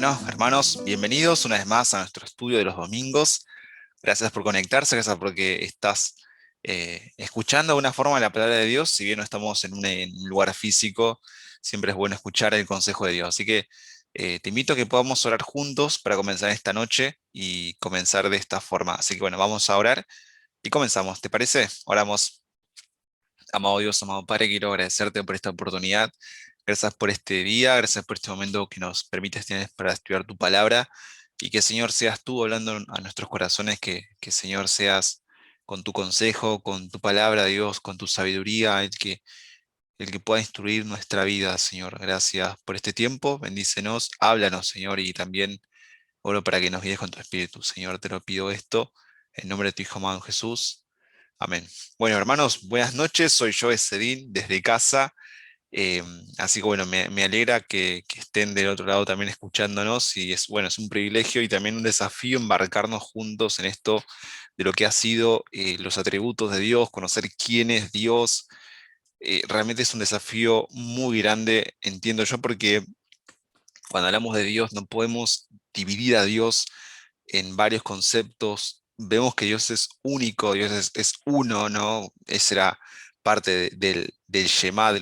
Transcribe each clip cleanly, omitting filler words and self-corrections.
Bueno, hermanos, bienvenidos una vez más a nuestro estudio de los domingos. Gracias por conectarse, gracias porque estás escuchando de alguna forma la palabra de Dios. Si bien no estamos en un lugar físico, siempre es bueno escuchar el consejo de Dios. Así que te invito a que podamos orar juntos para comenzar esta noche y comenzar de esta forma. Así que bueno, vamos a orar y comenzamos. ¿Te parece? Oramos. Amado Dios, amado Padre, quiero agradecerte por esta oportunidad. Gracias por este día, gracias por este momento que nos permites tener para estudiar tu palabra y que, Señor, seas tú hablando a nuestros corazones, que Señor, seas con tu consejo, con tu palabra, Dios, con tu sabiduría, el que pueda instruir nuestra vida, Señor. Gracias por este tiempo, bendícenos, háblanos, Señor, y también oro para que nos guíes con tu espíritu, Señor. Te lo pido esto en nombre de tu Hijo amado Jesús. Amén. Bueno, hermanos, buenas noches. Soy yo, Esedín, desde casa. Eh, Así que bueno, me alegra que estén del otro lado también escuchándonos y es bueno, es un privilegio y también un desafío embarcarnos juntos en esto de lo que ha sido los atributos de Dios, conocer quién es Dios. Realmente es un desafío muy grande, entiendo yo, porque cuando hablamos de Dios no podemos dividir a Dios en varios conceptos. Vemos que Dios es único, Dios es uno, ¿no? Esa era parte del Shema de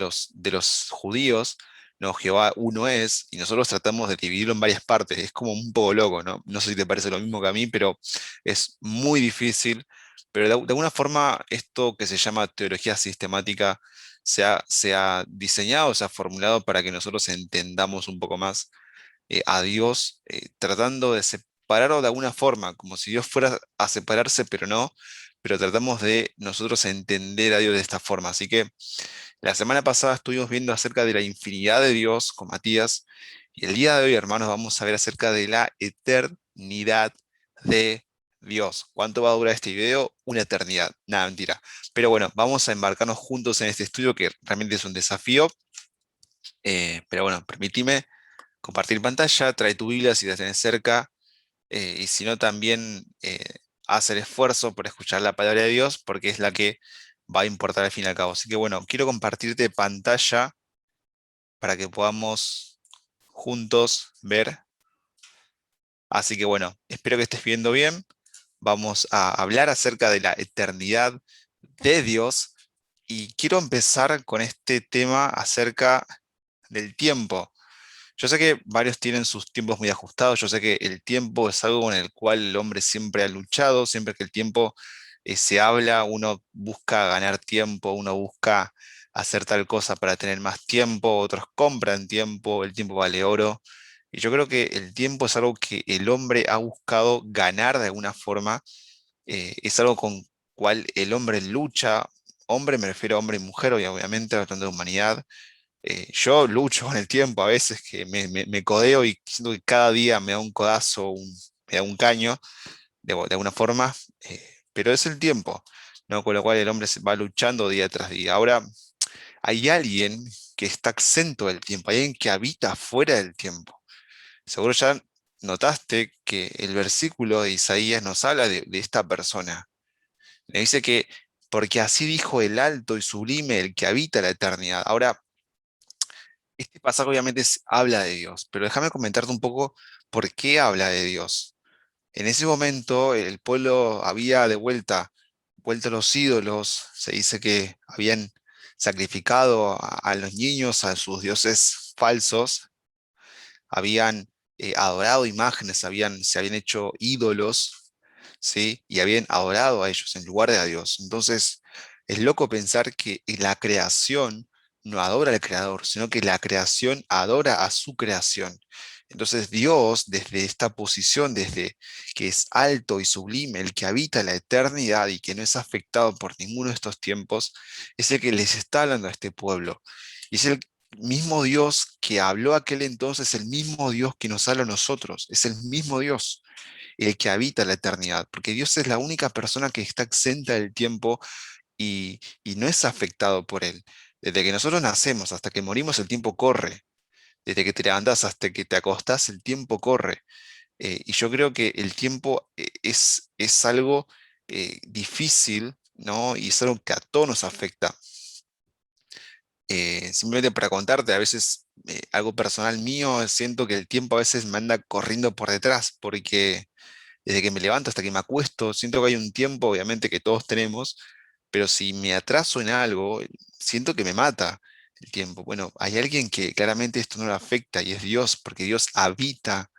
los judíos, ¿no? Jehová uno es, y nosotros tratamos de dividirlo en varias partes. Es como un poco loco, ¿no? No sé si te parece lo mismo que a mí, pero es muy difícil. Pero de alguna forma, esto que se llama teología sistemática se ha diseñado, se ha formulado para que nosotros entendamos un poco más a Dios, tratando de separarlo de alguna forma, como si Dios fuera a separarse, pero no, pero tratamos de nosotros entender a Dios de esta forma. Así que la semana pasada estuvimos viendo acerca de la infinidad de Dios con Matías, y el día de hoy, hermanos, vamos a ver acerca de la eternidad de Dios. ¿Cuánto va a durar este video? Una eternidad. Nada, mentira. Pero bueno, vamos a embarcarnos juntos en este estudio que realmente es un desafío. Pero bueno, permitime compartir pantalla, trae tu Biblia si la tenés cerca, y si no también haz el esfuerzo por escuchar la palabra de Dios, porque es la que va a importar al fin y al cabo. Así que bueno, quiero compartirte pantalla para que podamos juntos ver. Así que bueno, espero que estés viendo bien. Vamos a hablar acerca de la eternidad de Dios y quiero empezar con este tema acerca del tiempo. Yo sé que varios tienen sus tiempos muy ajustados, yo sé que el tiempo es algo con el cual el hombre siempre ha luchado, siempre que el tiempo se habla, uno busca ganar tiempo, uno busca hacer tal cosa para tener más tiempo, otros compran tiempo, el tiempo vale oro. Y yo creo que el tiempo es algo que el hombre ha buscado ganar de alguna forma, es algo con cual el hombre lucha, hombre me refiero a hombre y mujer, obviamente, hablando de humanidad. Yo lucho con el tiempo a veces que me codeo y siento que cada día me da un codazo, me da un caño de alguna forma, pero es el tiempo, ¿no? Con lo cual el hombre se va luchando día tras día. Ahora, hay alguien que está exento del tiempo, hay alguien que habita fuera del tiempo. Seguro ya notaste que el versículo de Isaías nos habla de esta persona. Le dice que, porque así dijo el alto y sublime el que habita la eternidad. Ahora, este pasaje obviamente habla de Dios, pero déjame comentarte un poco por qué habla de Dios. En ese momento el pueblo había de vuelto a los ídolos, se dice que habían sacrificado a los niños, a sus dioses falsos, habían adorado imágenes, se habían hecho ídolos, ¿sí? Y habían adorado a ellos en lugar de a Dios. Entonces, es loco pensar que la creación no adora al creador, sino que la creación adora a su creación. Entonces, Dios, desde esta posición, desde que es alto y sublime, el que habita la eternidad y que no es afectado por ninguno de estos tiempos, es el que les está hablando a este pueblo. Y es el mismo Dios que habló aquel entonces, el mismo Dios que nos habla a nosotros, es el mismo Dios el que habita la eternidad, porque Dios es la única persona que está exenta del tiempo y no es afectado por él. Desde que nosotros nacemos hasta que morimos, el tiempo corre. Desde que te levantás hasta que te acostás, el tiempo corre. Y yo creo que el tiempo es algo difícil, ¿no? Y es algo que a todos nos afecta. Simplemente para contarte, a veces algo personal mío, siento que el tiempo a veces me anda corriendo por detrás, porque desde que me levanto hasta que me acuesto, siento que hay un tiempo, obviamente, que todos tenemos, pero si me atraso en algo, siento que me mata el tiempo. Bueno, hay alguien que claramente esto no le afecta y es Dios, porque Dios habita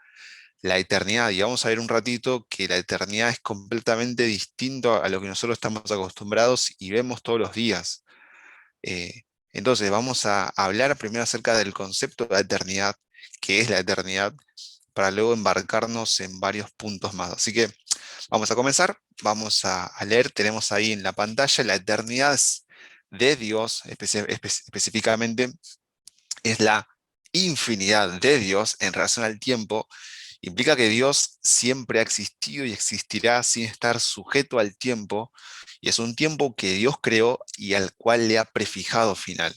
la eternidad. Y vamos a ver un ratito que la eternidad es completamente distinto a lo que nosotros estamos acostumbrados y vemos todos los días. Eh, entonces, vamos a hablar primero acerca del concepto de la eternidad, qué es la eternidad, para luego embarcarnos en varios puntos más. Así que vamos a comenzar, vamos a leer, tenemos ahí en la pantalla la eternidad de Dios, específicamente es la infinidad de Dios en relación al tiempo. Implica que Dios siempre ha existido y existirá sin estar sujeto al tiempo, y es un tiempo que Dios creó y al cual le ha prefijado final.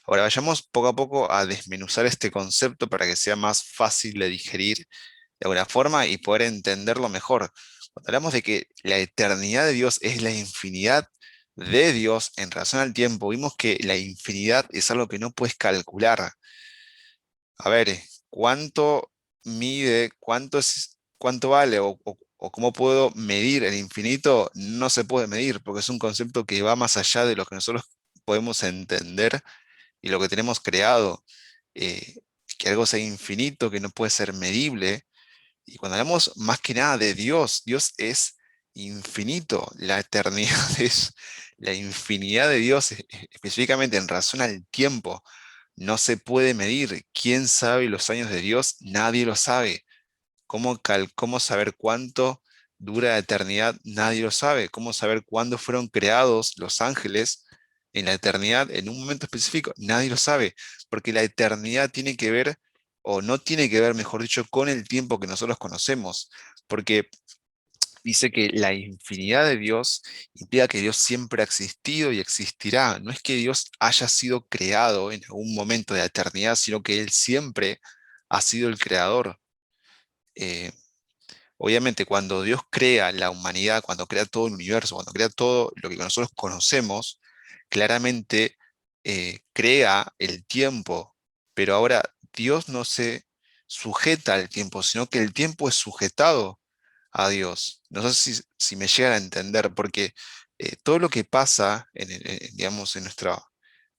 Ahora vayamos poco a poco a desmenuzar este concepto para que sea más fácil de digerir de alguna forma y poder entenderlo mejor. Cuando hablamos de que la eternidad de Dios es la infinidad de Dios en relación al tiempo, vimos que la infinidad es algo que no puedes calcular. A ver, ¿cuánto mide, cuánto vale o cómo puedo medir el infinito? No se puede medir porque es un concepto que va más allá de lo que nosotros podemos entender y lo que tenemos creado. Eh, que algo sea infinito, que no puede ser medible. Y cuando hablamos más que nada de Dios, Dios es infinito, la eternidad es la infinidad de Dios, específicamente en razón al tiempo. No se puede medir. ¿Quién sabe los años de Dios? Nadie lo sabe. ¿Cómo saber cuánto dura la eternidad? Nadie lo sabe. ¿Cómo saber cuándo fueron creados los ángeles en la eternidad, en un momento específico? Nadie lo sabe, porque la eternidad tiene que ver, o no tiene que ver, mejor dicho, con el tiempo que nosotros conocemos, porque dice que la infinidad de Dios implica que Dios siempre ha existido y existirá. No es que Dios haya sido creado en algún momento de la eternidad, sino que Él siempre ha sido el creador. Eh, Obviamente, cuando Dios crea la humanidad, cuando crea todo el universo, cuando crea todo lo que nosotros conocemos, claramente crea el tiempo. Pero ahora Dios no se sujeta al tiempo, sino que el tiempo es sujetado a Dios. No sé si me llegan a entender, porque todo lo que pasa digamos, en nuestro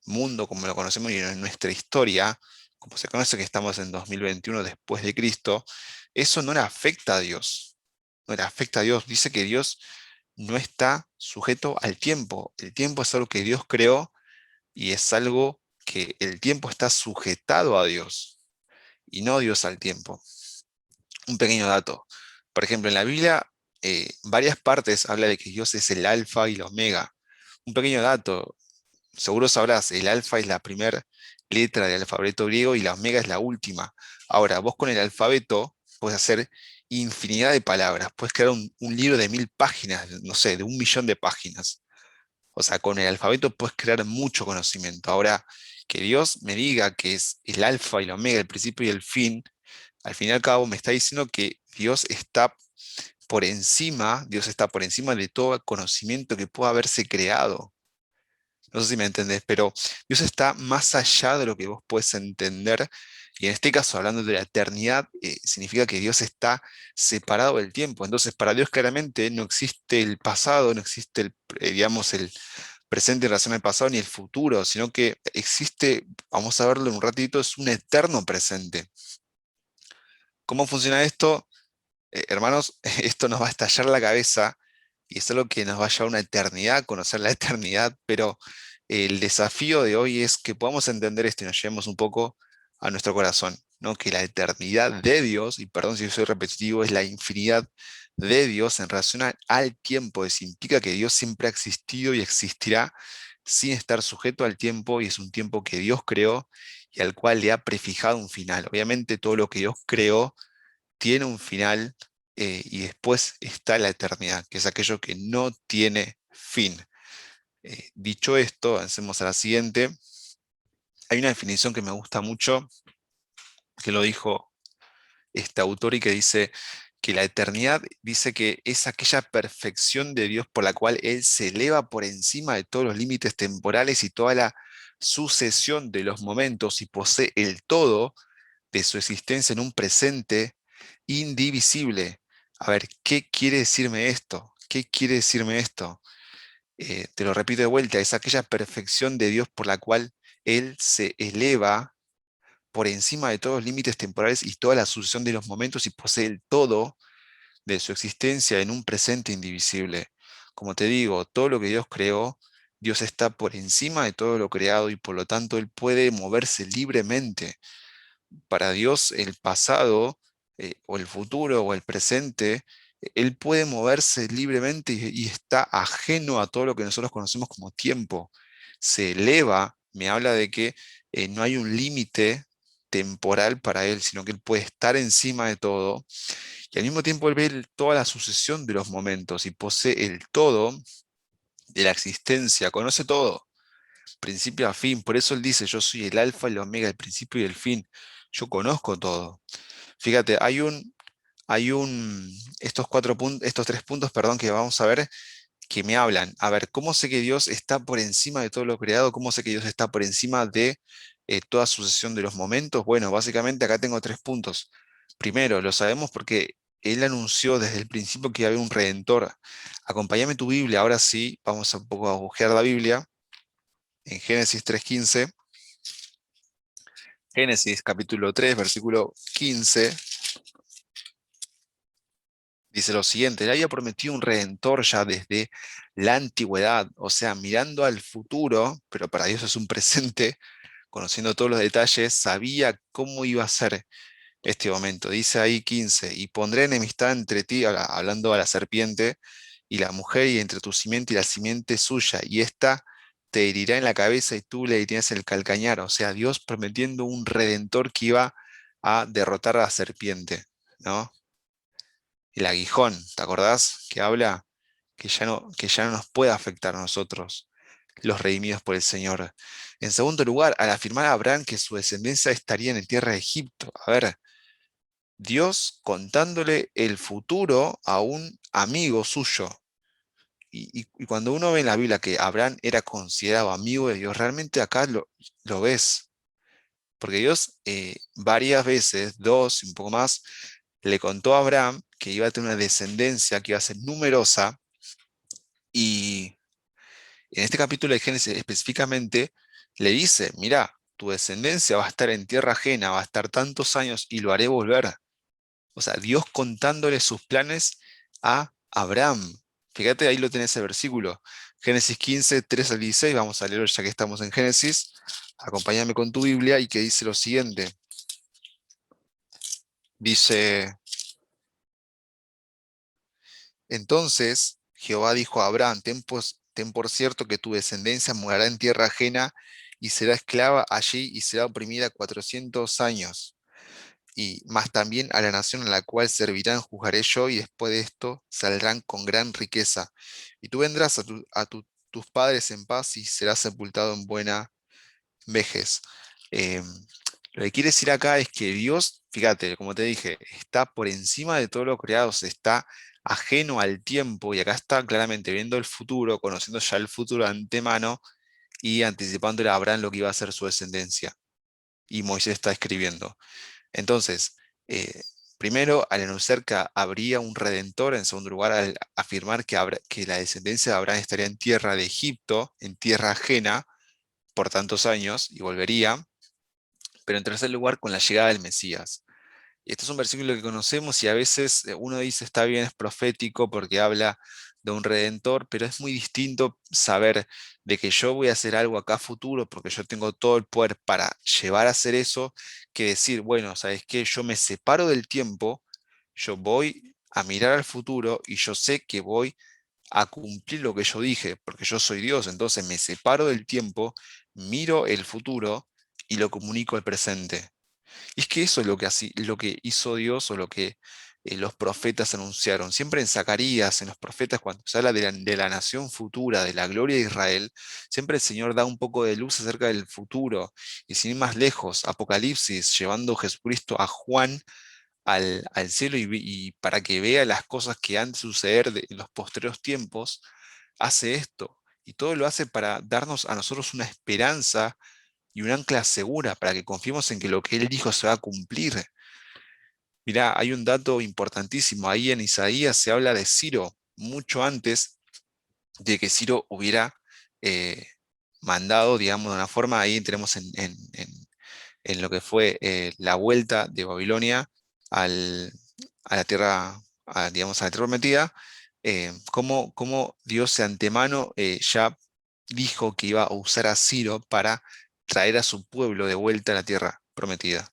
mundo, como lo conocemos, y en nuestra historia, como se conoce que estamos en 2021 después de Cristo, eso no le afecta a Dios. No le afecta a Dios. Dice que Dios no está sujeto al tiempo. El tiempo es algo que Dios creó y es algo que el tiempo está sujetado a Dios y no Dios al tiempo. Un pequeño dato. Por ejemplo, en la Biblia, varias partes habla de que Dios es el alfa y la omega. Un pequeño dato, seguro sabrás, el alfa es la primera letra del alfabeto griego y la omega es la última. Ahora, vos con el alfabeto puedes hacer infinidad de palabras, puedes crear un libro de 1000 páginas, no sé, de 1 millón de páginas. O sea, con el alfabeto puedes crear mucho conocimiento. Ahora, que Dios me diga que es el alfa y la omega, el principio y el fin, al fin y al cabo me está diciendo que Dios está por encima de todo conocimiento que pueda haberse creado. No sé si me entendés, pero Dios está más allá de lo que vos puedes entender. Y en este caso, hablando de la eternidad, significa que Dios está separado del tiempo. Entonces, para Dios claramente no existe el pasado, no existe digamos, el presente en relación al pasado ni el futuro, sino que existe, vamos a verlo en un ratito, es un eterno presente. ¿Cómo funciona esto? Hermanos, esto nos va a estallar la cabeza y es algo que nos va a llevar una eternidad, conocer la eternidad, pero el desafío de hoy es que podamos entender esto y nos llevemos un poco a nuestro corazón, ¿no? Que la eternidad de Dios, y perdón si soy repetitivo, es la infinidad de Dios en relación al tiempo. Eso implica que Dios siempre ha existido y existirá sin estar sujeto al tiempo, y es un tiempo que Dios creó y al cual le ha prefijado un final. Obviamente todo lo que Dios creó tiene un final, y después está la eternidad, que es aquello que no tiene fin. Dicho esto, avancemos a la siguiente. Hay una definición que me gusta mucho, que lo dijo este autor y que dice que la eternidad dice que es aquella perfección de Dios por la cual Él se eleva por encima de todos los límites temporales y toda la sucesión de los momentos y posee el todo de su existencia en un presente indivisible. A ver, ¿qué quiere decirme esto? ¿Qué quiere decirme esto? Te lo repito de vuelta, es aquella perfección de Dios por la cual Él se eleva por encima de todos los límites temporales y toda la sucesión de los momentos y posee el todo de su existencia en un presente indivisible. Como te digo, todo lo que Dios creó, Dios está por encima de todo lo creado y por lo tanto Él puede moverse libremente. Para Dios el pasado o el futuro o el presente, Él puede moverse libremente y está ajeno a todo lo que nosotros conocemos como tiempo. Se eleva, me habla de que no hay un límite temporal para Él, sino que Él puede estar encima de todo y al mismo tiempo Él ve toda la sucesión de los momentos y posee el todo de la existencia, conoce todo principio a fin. Por eso él dice, yo soy el alfa y el omega, el principio y el fin. Yo conozco todo. Fíjate, estos 3 puntos, perdón, que vamos a ver, que me hablan. A ver, ¿cómo sé que Dios está por encima de todo lo creado? ¿Cómo sé que Dios está por encima de toda sucesión de los momentos? Bueno, básicamente acá tengo 3 puntos. Primero, lo sabemos porque Él anunció desde el principio que iba a haber un redentor. Acompáñame tu Biblia, ahora sí, vamos a un poco a agujear la Biblia en Génesis 3:15. Génesis capítulo 3, versículo 15, dice lo siguiente: Él había prometido un redentor ya desde la antigüedad, o sea, mirando al futuro, pero para Dios es un presente, conociendo todos los detalles, sabía cómo iba a ser este momento. Dice ahí 15, y pondré enemistad entre ti, hablando a la serpiente, y la mujer, y entre tu simiente y la simiente suya, y ésta te herirá en la cabeza y tú le herirás en el calcañar. O sea, Dios prometiendo un redentor que iba a derrotar a la serpiente, ¿no? El aguijón, ¿te acordás? Que habla que ya no nos puede afectar a nosotros, los redimidos por el Señor. En segundo lugar, al afirmar a Abraham que su descendencia estaría en tierra de Egipto. A ver, Dios contándole el futuro a un amigo suyo. Y cuando uno ve en la Biblia que Abraham era considerado amigo de Dios, realmente acá lo ves. Porque Dios varias veces, dos y un poco más, le contó a Abraham que iba a tener una descendencia que iba a ser numerosa. Y en este capítulo de Génesis específicamente le dice, mira, tu descendencia va a estar en tierra ajena, va a estar tantos años y lo haré volver. O sea, Dios contándole sus planes a Abraham. Fíjate, ahí lo tenés el versículo. Génesis 15, 3 al 16. Vamos a leerlo ya que estamos en Génesis. Acompáñame con tu Biblia y que dice lo siguiente. Dice, entonces Jehová dijo a Abraham, ten por cierto que tu descendencia morará en tierra ajena y será esclava allí y será oprimida 400 años. Y más también a la nación a la cual servirán juzgaré yo, y después de esto saldrán con gran riqueza. Y tú vendrás tus padres en paz y serás sepultado en buena vejez. Eh, lo que quiere decir acá es que Dios, fíjate, como te dije, está por encima de todo lo creado, se está ajeno al tiempo y acá está claramente viendo el futuro, conociendo ya el futuro de antemano y anticipándole a Abraham lo que iba a ser su descendencia. Y Moisés está escribiendo. Entonces, primero, al anunciar que habría un redentor; en segundo lugar, al afirmar que la descendencia de Abraham estaría en tierra de Egipto, en tierra ajena, por tantos años, y volvería; pero en tercer lugar, con la llegada del Mesías. Y este es un versículo que conocemos y a veces uno dice está bien, es profético porque habla de un redentor, pero es muy distinto saber de que yo voy a hacer algo acá futuro porque yo tengo todo el poder para llevar a hacer eso, que decir, bueno, ¿sabes qué? Yo me separo del tiempo, yo voy a mirar al futuro y yo sé que voy a cumplir lo que yo dije, porque yo soy Dios, entonces me separo del tiempo, miro el futuro y lo comunico al presente. Y es que eso es lo que hizo Dios o lo que los profetas anunciaron. Siempre en Zacarías, en los profetas, cuando se habla de la nación futura, de la gloria de Israel, siempre el Señor da un poco de luz acerca del futuro. Y sin ir más lejos, Apocalipsis, llevando Jesucristo a Juan al cielo y para que vea las cosas que han de suceder en los postreros tiempos, hace esto. Y todo lo hace para darnos a nosotros una esperanza y un ancla segura para que confiemos en que lo que Él dijo se va a cumplir. Mirá, hay un dato importantísimo. Ahí en Isaías se habla de Ciro, mucho antes de que Ciro hubiera eh, mandado, digamos, de una forma. Ahí tenemos en lo que fue la vuelta de Babilonia al- a la tierra, digamos, a la tierra prometida, cómo Dios de antemano ya dijo que iba a usar a Ciro para traer a su pueblo de vuelta a la tierra prometida.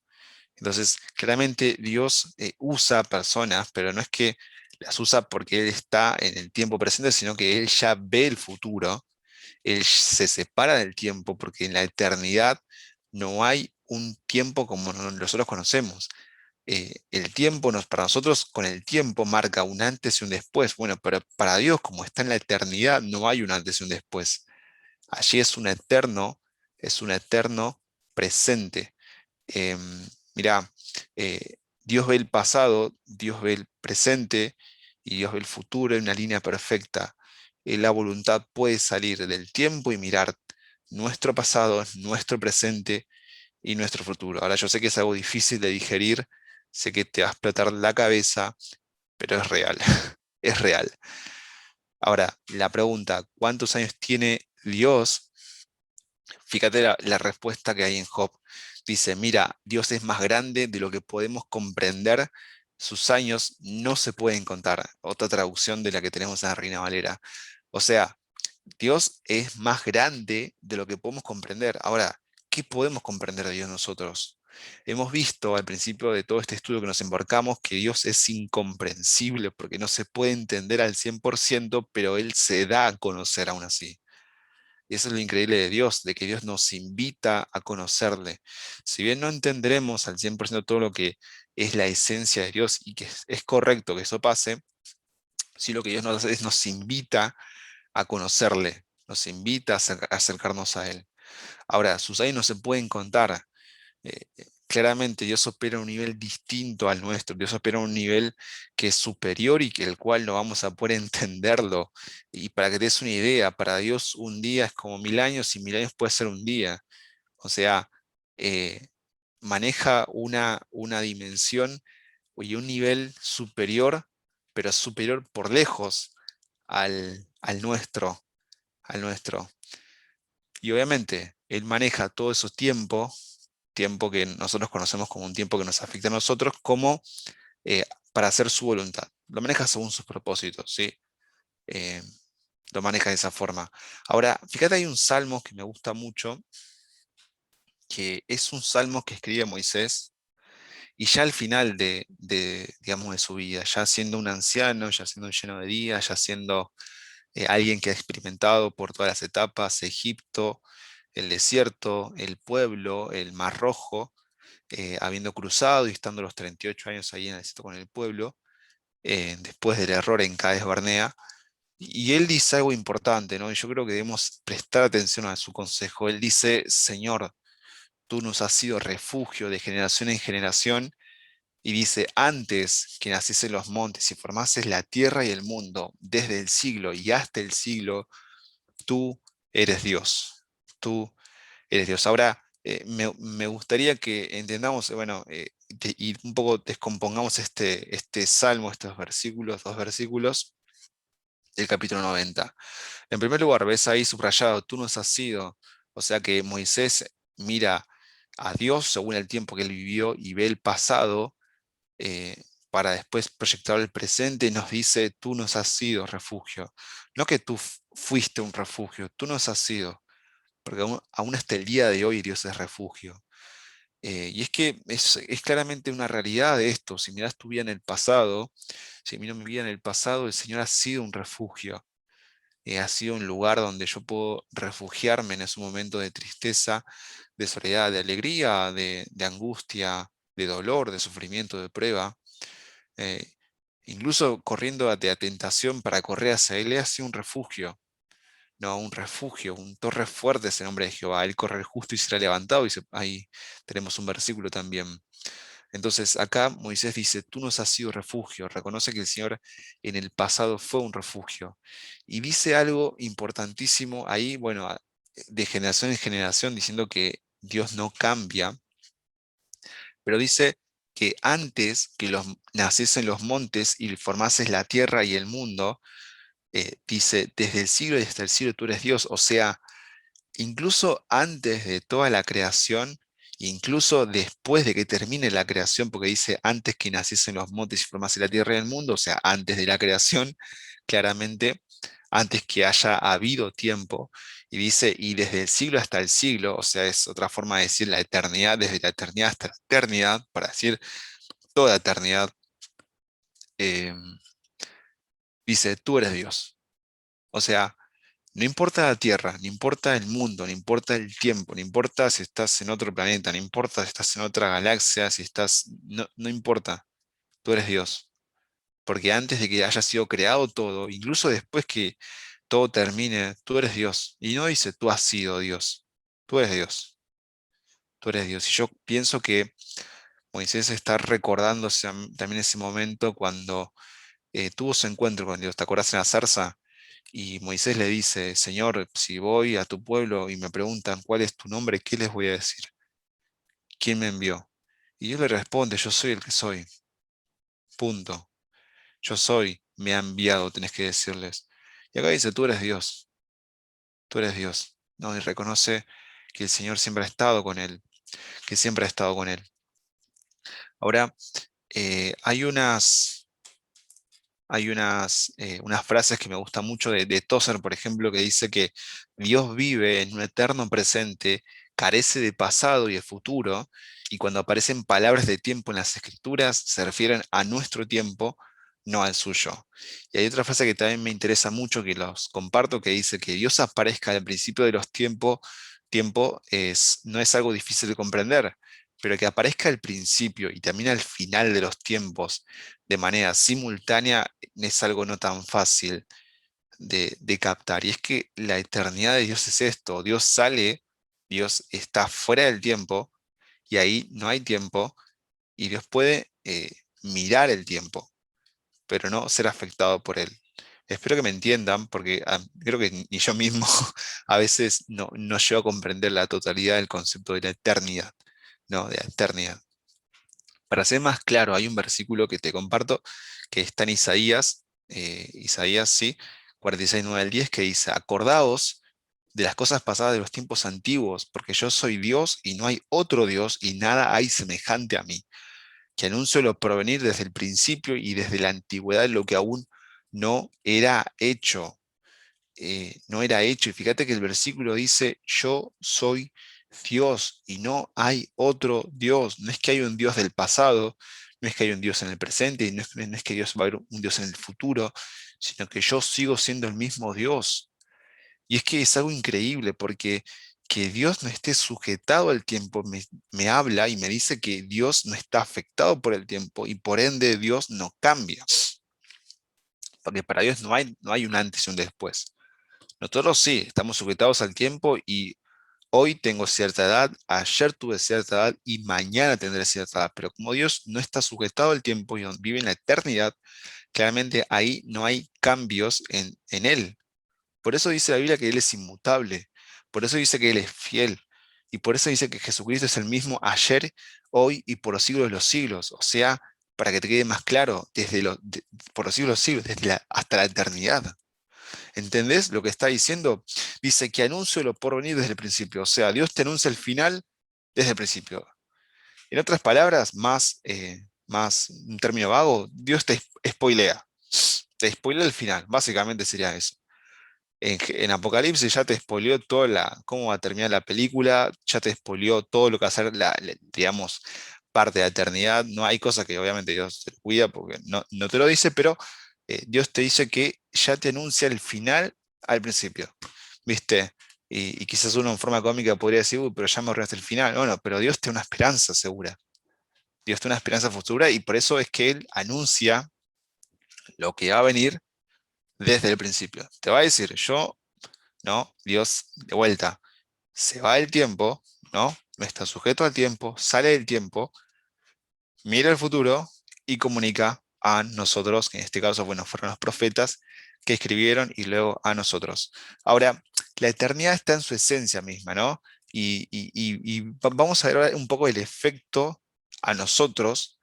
Entonces, claramente Dios usa personas, pero no es que las usa porque Él está en el tiempo presente, sino que Él ya ve el futuro. Él se separa del tiempo porque en la eternidad no hay un tiempo como nosotros conocemos. El tiempo para nosotros con el tiempo marca un antes y un después. Bueno, pero para Dios, como está en la eternidad, no hay un antes y un después. Allí es un eterno presente. Mirá, Dios ve el pasado, Dios ve el presente y Dios ve el futuro en una línea perfecta. La voluntad puede salir del tiempo y mirar nuestro pasado, nuestro presente y nuestro futuro. Ahora yo sé que es algo difícil de digerir, sé que te va a explotar la cabeza, pero es real, es real. Ahora, la pregunta, ¿cuántos años tiene Dios? Fíjate la respuesta que hay en Job. Dice, mira, Dios es más grande de lo que podemos comprender, sus años no se pueden contar. Otra traducción de la que tenemos en la Reina Valera. O sea, Dios es más grande de lo que podemos comprender. Ahora, ¿qué podemos comprender de Dios nosotros? Hemos visto al principio de todo este estudio que nos embarcamos que Dios es incomprensible porque no se puede entender al 100%, pero Él se da a conocer aún así. Y eso es lo increíble de Dios, de que Dios nos invita a conocerle. Si bien no entenderemos al 100% todo lo que es la esencia de Dios y que es correcto que eso pase, sí lo que Dios nos hace es nos invita a conocerle, nos invita a acercarnos a Él. Ahora, sus años no se pueden contar. Claramente Dios opera a un nivel distinto al nuestro, Dios opera a un nivel que es superior y que el cual no vamos a poder entenderlo. Y para que te des una idea, para Dios un día es como 1000 años y 1000 años puede ser un día. O sea, eh, maneja una dimensión y un nivel superior, pero superior por lejos al nuestro, al nuestro. Y obviamente, Él maneja todo esos tiempo que nosotros conocemos como un tiempo que nos afecta a nosotros, como eh, para hacer su voluntad. Lo maneja según sus propósitos, ¿sí? Eh, lo maneja de esa forma. Ahora, fíjate, hay un salmo que me gusta mucho, que es un salmo que escribe Moisés, y ya al final digamos, de su vida, ya siendo un anciano, ya siendo lleno de días, ya siendo alguien que ha experimentado por todas las etapas, Egipto, el desierto, el pueblo, el Mar Rojo, habiendo cruzado y estando los 38 años ahí en el desierto con el pueblo, después del error en Cades Barnea. Y él dice algo importante, ¿no? Y yo creo que debemos prestar atención a su consejo. Él dice, Señor, tú nos has sido refugio de generación en generación. Y dice, antes que naciesen los montes y formases la tierra y el mundo, desde el siglo y hasta el siglo, tú eres Dios. Tú eres Dios. Ahora, me gustaría que entendamos, bueno, y un poco descompongamos este salmo, estos versículos, 2 versículos del capítulo 90. En primer lugar, ves ahí subrayado, tú nos has sido. O sea que Moisés mira a Dios según el tiempo que él vivió y ve el pasado eh, para después proyectar el presente y nos dice, tú nos has sido refugio. No que tú fuiste un refugio, tú nos has sido, porque aún hasta el día de hoy Dios es refugio. Y es que es claramente una realidad de esto. Si miras tu vida en el pasado, si miro mi vida en el pasado, el Señor ha sido un refugio. Ha sido un lugar donde yo puedo refugiarme en ese momento de tristeza, de soledad, de alegría, de angustia, de dolor, de sufrimiento, de prueba. eh, Incluso corriendo de la tentación para correr hacia Él, ha sido un refugio. No, un refugio, un torre fuerte es el nombre de Jehová. Él corre el justo y será levantado. Y ahí tenemos un versículo también. Entonces acá Moisés dice, tú nos has sido refugio, reconoce que el Señor en el pasado fue un refugio. Y dice algo importantísimo ahí, bueno, de generación en generación, diciendo que Dios no cambia, pero dice que antes que naciesen los montes y formases la tierra y el mundo, dice, desde el siglo y hasta el siglo tú eres Dios, o sea, incluso antes de toda la creación, incluso después de que termine la creación, porque dice antes que naciesen los montes y formase la tierra y el mundo, o sea, antes de la creación, claramente, antes que haya habido tiempo, y dice, y desde el siglo hasta el siglo, o sea, es otra forma de decir la eternidad, desde la eternidad hasta la eternidad, para decir toda eternidad, eh, dice, tú eres Dios. O sea, no importa la Tierra, no importa el mundo, no importa el tiempo, no importa si estás en otro planeta, no importa si estás en otra galaxia, si estás... No, no importa, tú eres Dios. Porque antes de que haya sido creado todo, incluso después que todo termine, tú eres Dios. Y no dice tú has sido Dios, tú eres Dios, tú eres Dios. Y yo pienso que Moisés está recordando también ese momento cuando tuvo su encuentro con Dios. ¿Te acuerdas en la zarza? Y Moisés le dice, Señor, si voy a tu pueblo y me preguntan cuál es tu nombre, ¿qué les voy a decir? ¿Quién me envió? Y Dios le responde, yo soy el que soy. Punto. Yo soy, me ha enviado, tenés que decirles. Y acá dice, tú eres Dios, tú eres Dios. No, y reconoce que el Señor siempre ha estado con él, que siempre ha estado con él. Ahora, hay unas frases que me gustan mucho de Tozer, por ejemplo, que dice que Dios vive en un eterno presente, carece de pasado y de futuro, y cuando aparecen palabras de tiempo en las escrituras, se refieren a nuestro tiempo, no al suyo. Y hay otra frase que también me interesa mucho, que los comparto, que dice que Dios aparezca al principio de los tiempos, no es algo difícil de comprender, pero que aparezca al principio y también al final de los tiempos de manera simultánea es algo no tan fácil de captar. Y es que la eternidad de Dios es esto. Dios sale, Dios está fuera del tiempo y ahí no hay tiempo y Dios puede mirar el tiempo, pero no ser afectado por él. Espero que me entiendan porque creo que ni yo mismo a veces no llego a comprender la totalidad del concepto de la eternidad, no, de la eternidad. Para ser más claro, hay un versículo que te comparto que está en Isaías, Isaías, sí, 46, 9 al 10, que dice, acordaos de las cosas pasadas de los tiempos antiguos, porque yo soy Dios y no hay otro Dios y nada hay semejante a mí, que anuncio lo provenir desde el principio y desde la antigüedad lo que aún no era hecho, no era hecho. Y fíjate que el versículo dice, yo soy Dios y no hay otro Dios. No es que hay un Dios del pasado, no es que hay un Dios en el presente, y no es que Dios va a haber un Dios en el futuro, sino que yo sigo siendo el mismo Dios. Y es que es algo increíble porque que Dios no esté sujetado al tiempo me habla y me dice que Dios no está afectado por el tiempo y por ende Dios no cambia. Porque para Dios no hay un antes y un después. Nosotros sí, estamos sujetados al tiempo y hoy tengo cierta edad, ayer tuve cierta edad y mañana tendré cierta edad. Pero como Dios no está sujetado al tiempo y vive en la eternidad, claramente ahí no hay cambios en Él. Por eso dice la Biblia que Él es inmutable. Por eso dice que Él es fiel. Y por eso dice que Jesucristo es el mismo ayer, hoy y por los siglos de los siglos. O sea, para que te quede más claro, por los siglos de los siglos, hasta la eternidad. ¿Entendés lo que está diciendo? Dice que anuncio lo por venir desde el principio. O sea, Dios te anuncia el final desde el principio. En otras palabras, más un término vago, Dios te spoilea. Te spoilea el final. Básicamente sería eso. En Apocalipsis ya te spoileó cómo va a terminar la película, ya te spoileó todo lo que va a ser digamos, parte de la eternidad. No hay cosas que obviamente Dios te cuida porque no te lo dice, pero Dios te dice que ya te anuncia el final al principio, ¿viste? Y quizás uno en forma cómica podría decir, uy, pero ya me arruinaste el final. No, no, pero Dios tiene una esperanza segura. Dios tiene una esperanza futura y por eso es que Él anuncia lo que va a venir desde el principio. Te va a decir, yo, no, Dios, de vuelta, se va el tiempo, ¿no? No está sujeto al tiempo, sale del tiempo, mira el futuro y comunica a nosotros, que en este caso, bueno, fueron los profetas que escribieron y luego a nosotros. Ahora, la eternidad está en su esencia misma, ¿no? Y vamos a ver ahora un poco el efecto a nosotros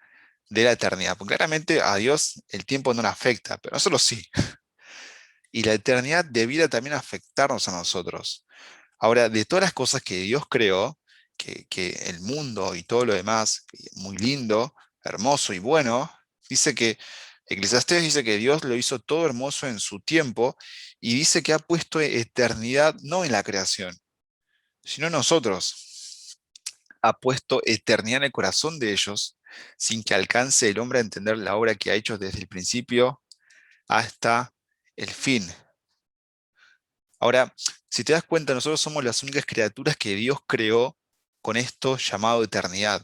de la eternidad, porque claramente a Dios el tiempo no le afecta, pero a nosotros sí. Y la eternidad debiera también afectarnos a nosotros. Ahora, de todas las cosas que Dios creó, que el mundo y todo lo demás, muy lindo, hermoso y bueno, dice que, Eclesiastés dice que Dios lo hizo todo hermoso en su tiempo y dice que ha puesto eternidad no en la creación, sino en nosotros. Ha puesto eternidad en el corazón de ellos, sin que alcance el hombre a entender la obra que ha hecho desde el principio hasta el fin. Ahora, si te das cuenta, nosotros somos las únicas criaturas que Dios creó con esto llamado eternidad.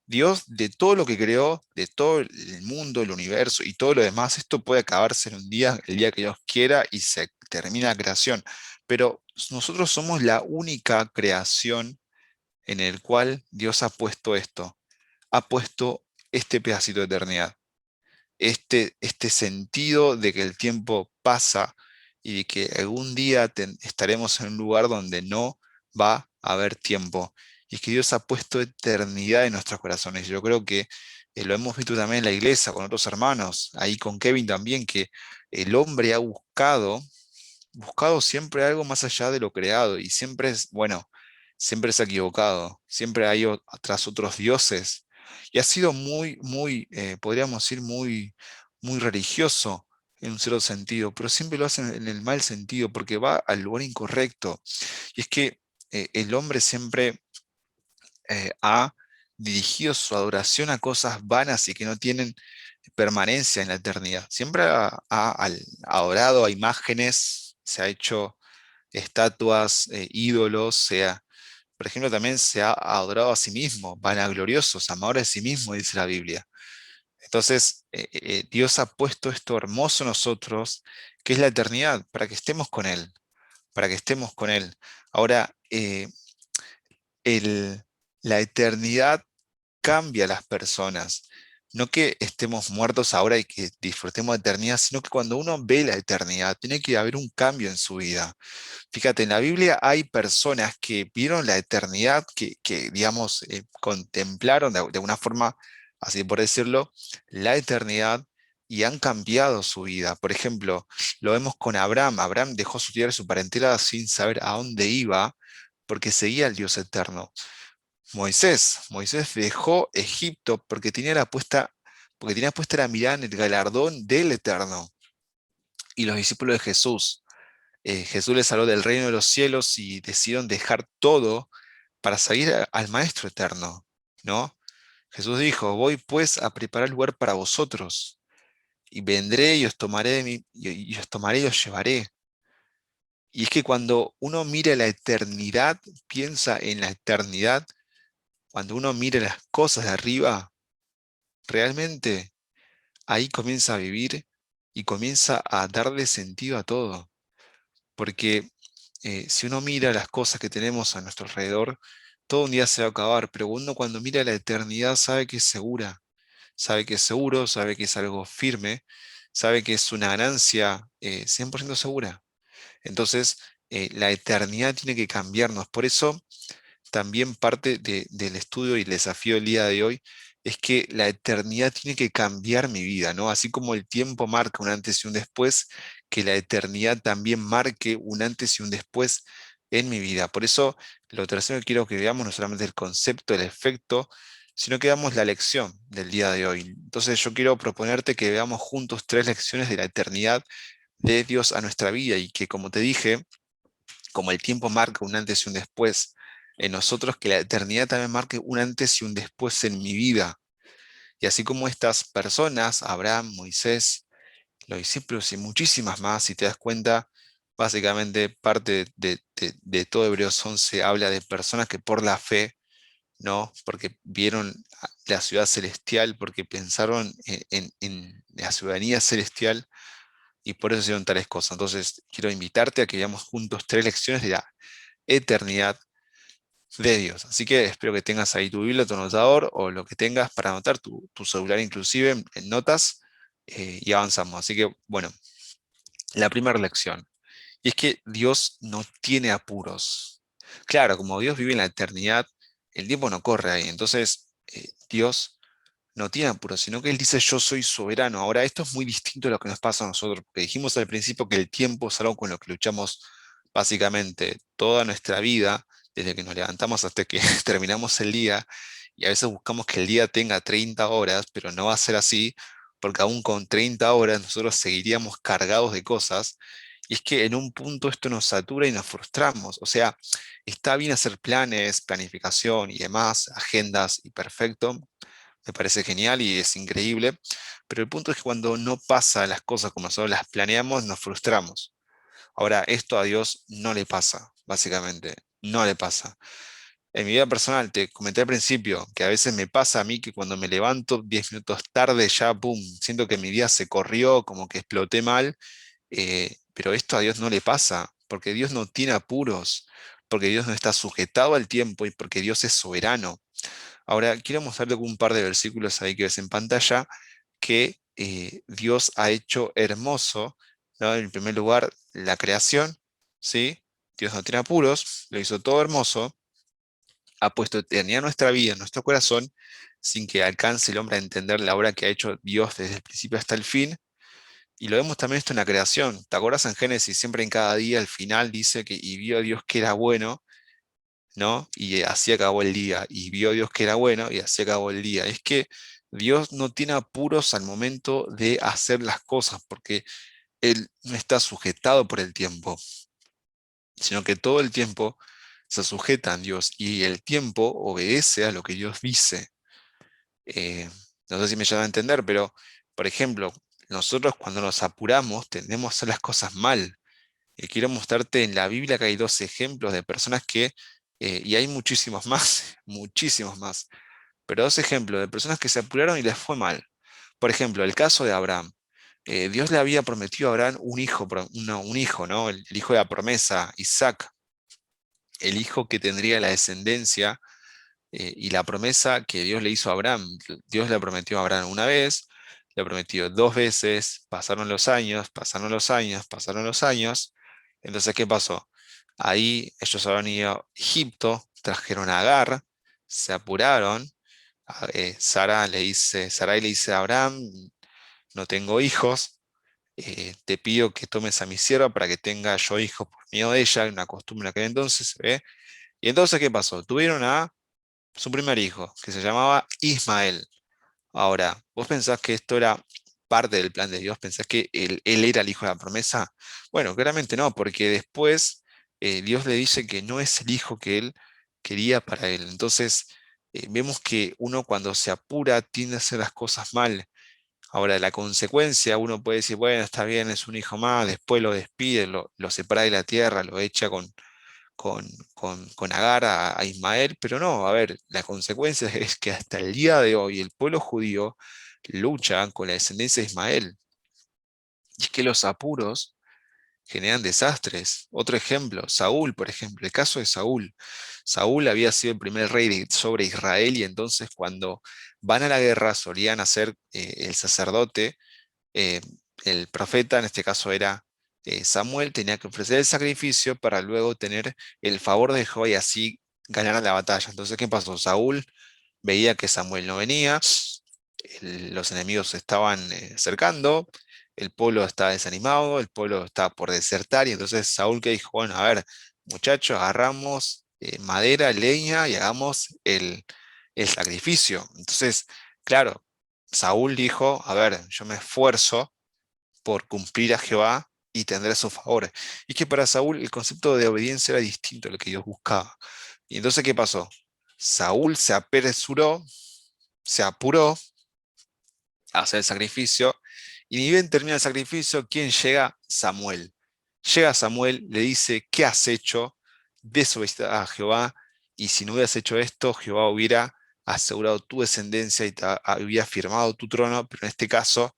Dios, de todo lo que creó, de todo el mundo, el universo y todo lo demás, esto puede acabarse en un día, el día que Dios quiera y se termina la creación. Pero nosotros somos la única creación en el cual Dios ha puesto esto, ha puesto este pedacito de eternidad, este sentido de que el tiempo pasa y de que algún día estaremos en un lugar donde no va a haber tiempo. Y es que Dios ha puesto eternidad en nuestros corazones. Yo creo que lo hemos visto también en la iglesia con otros hermanos, ahí con Kevin también, que el hombre ha buscado siempre algo más allá de lo creado y siempre es, bueno, siempre se ha equivocado, siempre ha ido tras otros dioses y ha sido podríamos decir, muy religioso en un cierto sentido, pero siempre lo hacen en el mal sentido porque va al lugar incorrecto. Y es que el hombre siempre ha dirigido su adoración a cosas vanas y que no tienen permanencia en la eternidad. Siempre ha adorado a imágenes, se ha hecho estatuas, ídolos, por ejemplo, también se ha adorado a sí mismo, vanagloriosos, amadores de sí mismo, dice la Biblia. Entonces, Dios ha puesto esto hermoso en nosotros, que es la eternidad, para que estemos con Él, para que estemos con Él. Ahora, el- la eternidad cambia a las personas. No que estemos muertos ahora y que disfrutemos de eternidad, sino que cuando uno ve la eternidad, tiene que haber un cambio en su vida. Fíjate, en la Biblia hay personas que vieron la eternidad, digamos, contemplaron de alguna forma, así por decirlo, la eternidad y han cambiado su vida. Por ejemplo, lo vemos con Abraham. Abraham dejó su tierra y su parentela sin saber a dónde iba porque seguía al Dios eterno. Moisés dejó Egipto porque tenía puesta la mirada en el galardón del Eterno. Y los discípulos de Jesús, Jesús les habló del reino de los cielos y decidieron dejar todo para seguir al Maestro Eterno, ¿no? Jesús dijo, voy pues a preparar lugar para vosotros, y vendré y os tomaré y os tomaré y os llevaré. Y es que cuando uno mira la eternidad, piensa en la eternidad, cuando uno mira las cosas de arriba, realmente ahí comienza a vivir y comienza a darle sentido a todo. Porque si uno mira las cosas que tenemos a nuestro alrededor, todo un día se va a acabar, pero uno cuando mira la eternidad sabe que es segura, sabe que es seguro, sabe que es algo firme, sabe que es una ganancia 100% segura. Entonces, la eternidad tiene que cambiarnos. Por eso, también parte del estudio y el desafío del día de hoy es que la eternidad tiene que cambiar mi vida, ¿no? Así como el tiempo marca un antes y un después, que la eternidad también marque un antes y un después en mi vida. Por eso, lo tercero que quiero que veamos no solamente el concepto, el efecto, sino que veamos la lección del día de hoy. Entonces, yo quiero proponerte que veamos juntos tres lecciones de la eternidad de Dios a nuestra vida y que, como te dije, como el tiempo marca un antes y un después en nosotros, que la eternidad también marque un antes y un después en mi vida. Y así como estas personas, Abraham, Moisés, los discípulos y muchísimas más, si te das cuenta, básicamente parte de todo Hebreos 11 habla de personas que por la fe, ¿no? Porque vieron la ciudad celestial, porque pensaron en la ciudadanía celestial y por eso hicieron tales cosas. Entonces, quiero invitarte a que veamos juntos tres lecciones de la eternidad de Dios. Así que espero que tengas ahí tu Biblia, tu anotador o lo que tengas para anotar, tu celular inclusive en notas, y avanzamos. Así que bueno, la primera lección. Y es que Dios no tiene apuros. Claro, como Dios vive en la eternidad, el tiempo no corre ahí. Entonces, Dios no tiene apuros, sino que Él dice yo soy soberano. Ahora, esto es muy distinto a lo que nos pasa a nosotros, porque dijimos al principio que el tiempo es algo con lo que luchamos básicamente toda nuestra vida, desde que nos levantamos hasta que terminamos el día, y a veces buscamos que el día tenga 30 horas, pero no va a ser así, porque aún con 30 horas nosotros seguiríamos cargados de cosas, y es que en un punto esto nos satura y nos frustramos. O sea, está bien hacer planes, planificación y demás, agendas y perfecto, me parece genial y es increíble, pero el punto es que cuando no pasa las cosas como nosotros las planeamos, nos frustramos. Ahora, esto a Dios no le pasa, básicamente, no le pasa. En mi vida personal, te comenté al principio que a veces me pasa a mí que cuando me levanto 10 minutos tarde ya, pum, siento que mi día se corrió, como que exploté mal, pero esto a Dios no le pasa, porque Dios no tiene apuros, porque Dios no está sujetado al tiempo y porque Dios es soberano. Ahora, quiero mostrarte un par de versículos ahí que ves en pantalla que Dios ha hecho hermoso, ¿no? En primer lugar, la creación, ¿sí? Dios no tiene apuros, lo hizo todo hermoso, ha puesto eternidad en nuestra vida, en nuestro corazón, sin que alcance el hombre a entender la obra que ha hecho Dios desde el principio hasta el fin. Y lo vemos también esto en la creación. ¿Te acuerdas en Génesis? Siempre en cada día, al final dice que y vio Dios que era bueno, ¿no? Y así acabó el día. Y vio Dios que era bueno y así acabó el día. Es que Dios no tiene apuros al momento de hacer las cosas, porque Él no está sujetado por el tiempo, sino que todo el tiempo se sujeta a Dios y el tiempo obedece a lo que Dios dice. Eh, no sé si me lleva a entender, pero, por ejemplo, nosotros cuando nos apuramos tendemos a hacer las cosas mal. Quiero mostrarte en la Biblia que hay dos ejemplos de personas que, y hay muchísimos más, muchísimos más, pero dos ejemplos de personas que se apuraron y les fue mal. Por ejemplo, el caso de Abraham. Dios le había prometido a Abraham un hijo, un hijo, ¿no? El hijo de la promesa, Isaac, el hijo que tendría la descendencia, y la promesa que Dios le hizo a Abraham. Dios le prometió a Abraham una vez, le prometió dos veces, pasaron los años, pasaron los años, pasaron los años. Entonces, ¿qué pasó? Ahí ellos habían ido a Egipto, trajeron a Agar, se apuraron. Sarai le dice a Abraham, no tengo hijos, te pido que tomes a mi sierva para que tenga yo hijos por miedo de ella, una costumbre en aquel entonces, ¿ve? Y entonces, ¿qué pasó? Tuvieron a su primer hijo, que se llamaba Ismael. Ahora, ¿vos pensás que esto era parte del plan de Dios? ¿Pensás que él era el hijo de la promesa? Bueno, claramente no, porque después Dios le dice que no es el hijo que él quería para él. Entonces, vemos que uno cuando se apura tiende a hacer las cosas mal. Ahora, la consecuencia, uno puede decir, bueno, está bien, es un hijo más, después lo despide, lo separa de la tierra, lo echa con, con Agar a Ismael, pero no, a ver, la consecuencia es que hasta el día de hoy el pueblo judío lucha con la descendencia de Ismael. Y es que los apuros generan desastres. Otro ejemplo, Saúl, por ejemplo, el caso de Saúl. Saúl había sido el primer rey sobre Israel y entonces cuando van a la guerra solían hacer el sacerdote, eh, el profeta, en este caso era Samuel, tenía que ofrecer el sacrificio para luego tener el favor de Jehová y así ganar la batalla. Entonces, ¿qué pasó? Saúl veía que Samuel no venía, los enemigos se estaban acercando, el pueblo estaba desanimado, el pueblo estaba por desertar, y entonces Saúl que dijo, bueno, a ver, muchachos, agarramos madera, leña y hagamos el sacrificio. Entonces, claro, Saúl dijo, a ver, yo me esfuerzo por cumplir a Jehová y tendré su favor. Y es que para Saúl el concepto de obediencia era distinto a lo que Dios buscaba. Y entonces, ¿qué pasó? Saúl se apresuró, se apuró a hacer el sacrificio, y ni bien termina el sacrificio, ¿quién llega? Samuel. Llega Samuel, le dice, ¿qué has hecho? Desobedeciste a Jehová, y si no hubieras hecho esto, Jehová hubiera asegurado tu descendencia y te hubiera firmado tu trono, pero en este caso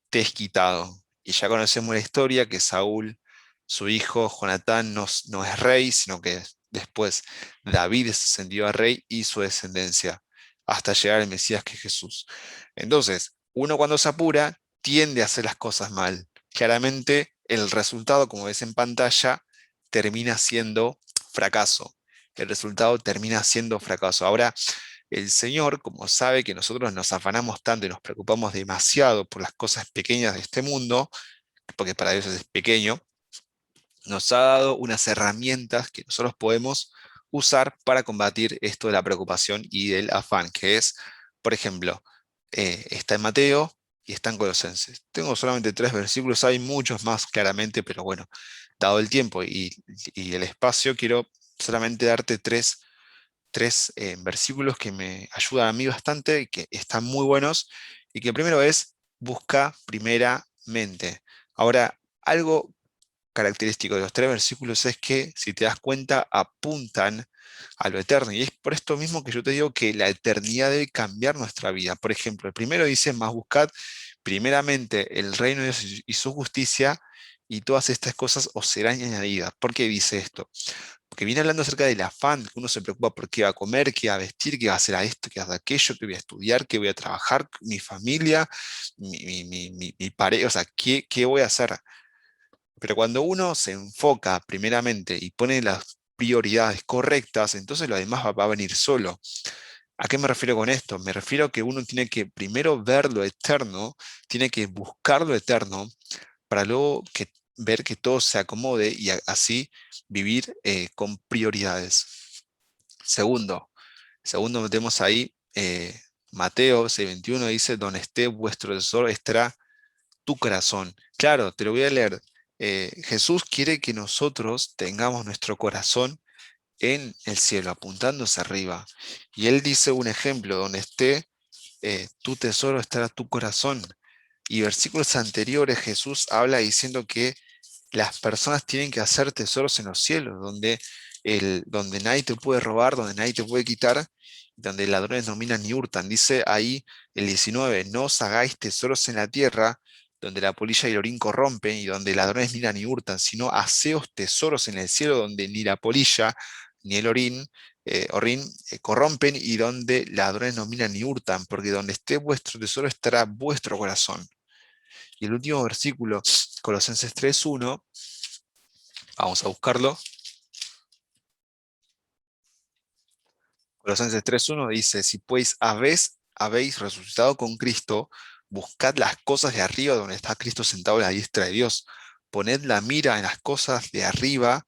te es quitado. Y ya conocemos la historia que Saúl, su hijo Jonatán, no es rey, sino que Después, David es ascendido a rey y su descendencia, hasta llegar al Mesías que es Jesús. Entonces, uno cuando se apura tiende a hacer las cosas mal. Claramente, el resultado, como ves en pantalla, termina siendo fracaso. El resultado termina siendo fracaso. Ahora, el Señor, como sabe que nosotros nos afanamos tanto y nos preocupamos demasiado por las cosas pequeñas de este mundo, porque para Dios es pequeño, nos ha dado unas herramientas que nosotros podemos usar para combatir esto de la preocupación y del afán, que es, por ejemplo, está en Mateo y está en Colosenses. Tengo solamente 3 versículos, hay muchos más claramente, pero bueno, dado el tiempo y el espacio, quiero solamente darte tres versículos que me ayudan a mí bastante y que están muy buenos. Y que primero es, busca primeramente. Ahora, algo característico de los 3 versículos es que, si te das cuenta, apuntan a lo eterno. Y es por esto mismo que yo te digo que la eternidad debe cambiar nuestra vida. Por ejemplo, el primero dice, más buscad primeramente el reino de Dios y su justicia, y todas estas cosas os serán añadidas. ¿Por qué dice esto? Porque viene hablando acerca del afán, que uno se preocupa por qué va a comer, qué va a vestir, qué va a hacer a esto, qué va a hacer aquello, qué voy a estudiar, qué voy a trabajar, mi familia, mi pareja, o sea, qué voy a hacer. Pero cuando uno se enfoca primeramente y pone las prioridades correctas, entonces lo demás va a venir solo. ¿A qué me refiero con esto? Me refiero a que uno tiene que primero ver lo eterno, tiene que buscar lo eterno, para luego ver que todo se acomode y así vivir con prioridades. Segundo, metemos ahí Mateo 6:21, dice, donde esté vuestro tesoro estará tu corazón. Claro, te lo voy a leer. Jesús quiere que nosotros tengamos nuestro corazón en el cielo, apuntándose arriba. Y él dice un ejemplo, donde esté tu tesoro estará tu corazón. Y versículos anteriores Jesús habla diciendo que las personas tienen que hacer tesoros en los cielos, donde nadie te puede robar, donde nadie te puede quitar, donde ladrones no minan ni hurtan. Dice ahí el 19, no os hagáis tesoros en la tierra, donde la polilla y el orín corrompen y donde ladrones minan ni hurtan, sino haceos tesoros en el cielo, donde ni la polilla ni el orín corrompen y donde ladrones no minan ni hurtan, porque donde esté vuestro tesoro estará vuestro corazón. Y el último versículo, Colosenses 3:1, vamos a buscarlo. Colosenses 3:1 dice, si pues habéis resucitado con Cristo, buscad las cosas de arriba donde está Cristo sentado a la diestra de Dios. Poned la mira en las cosas de arriba,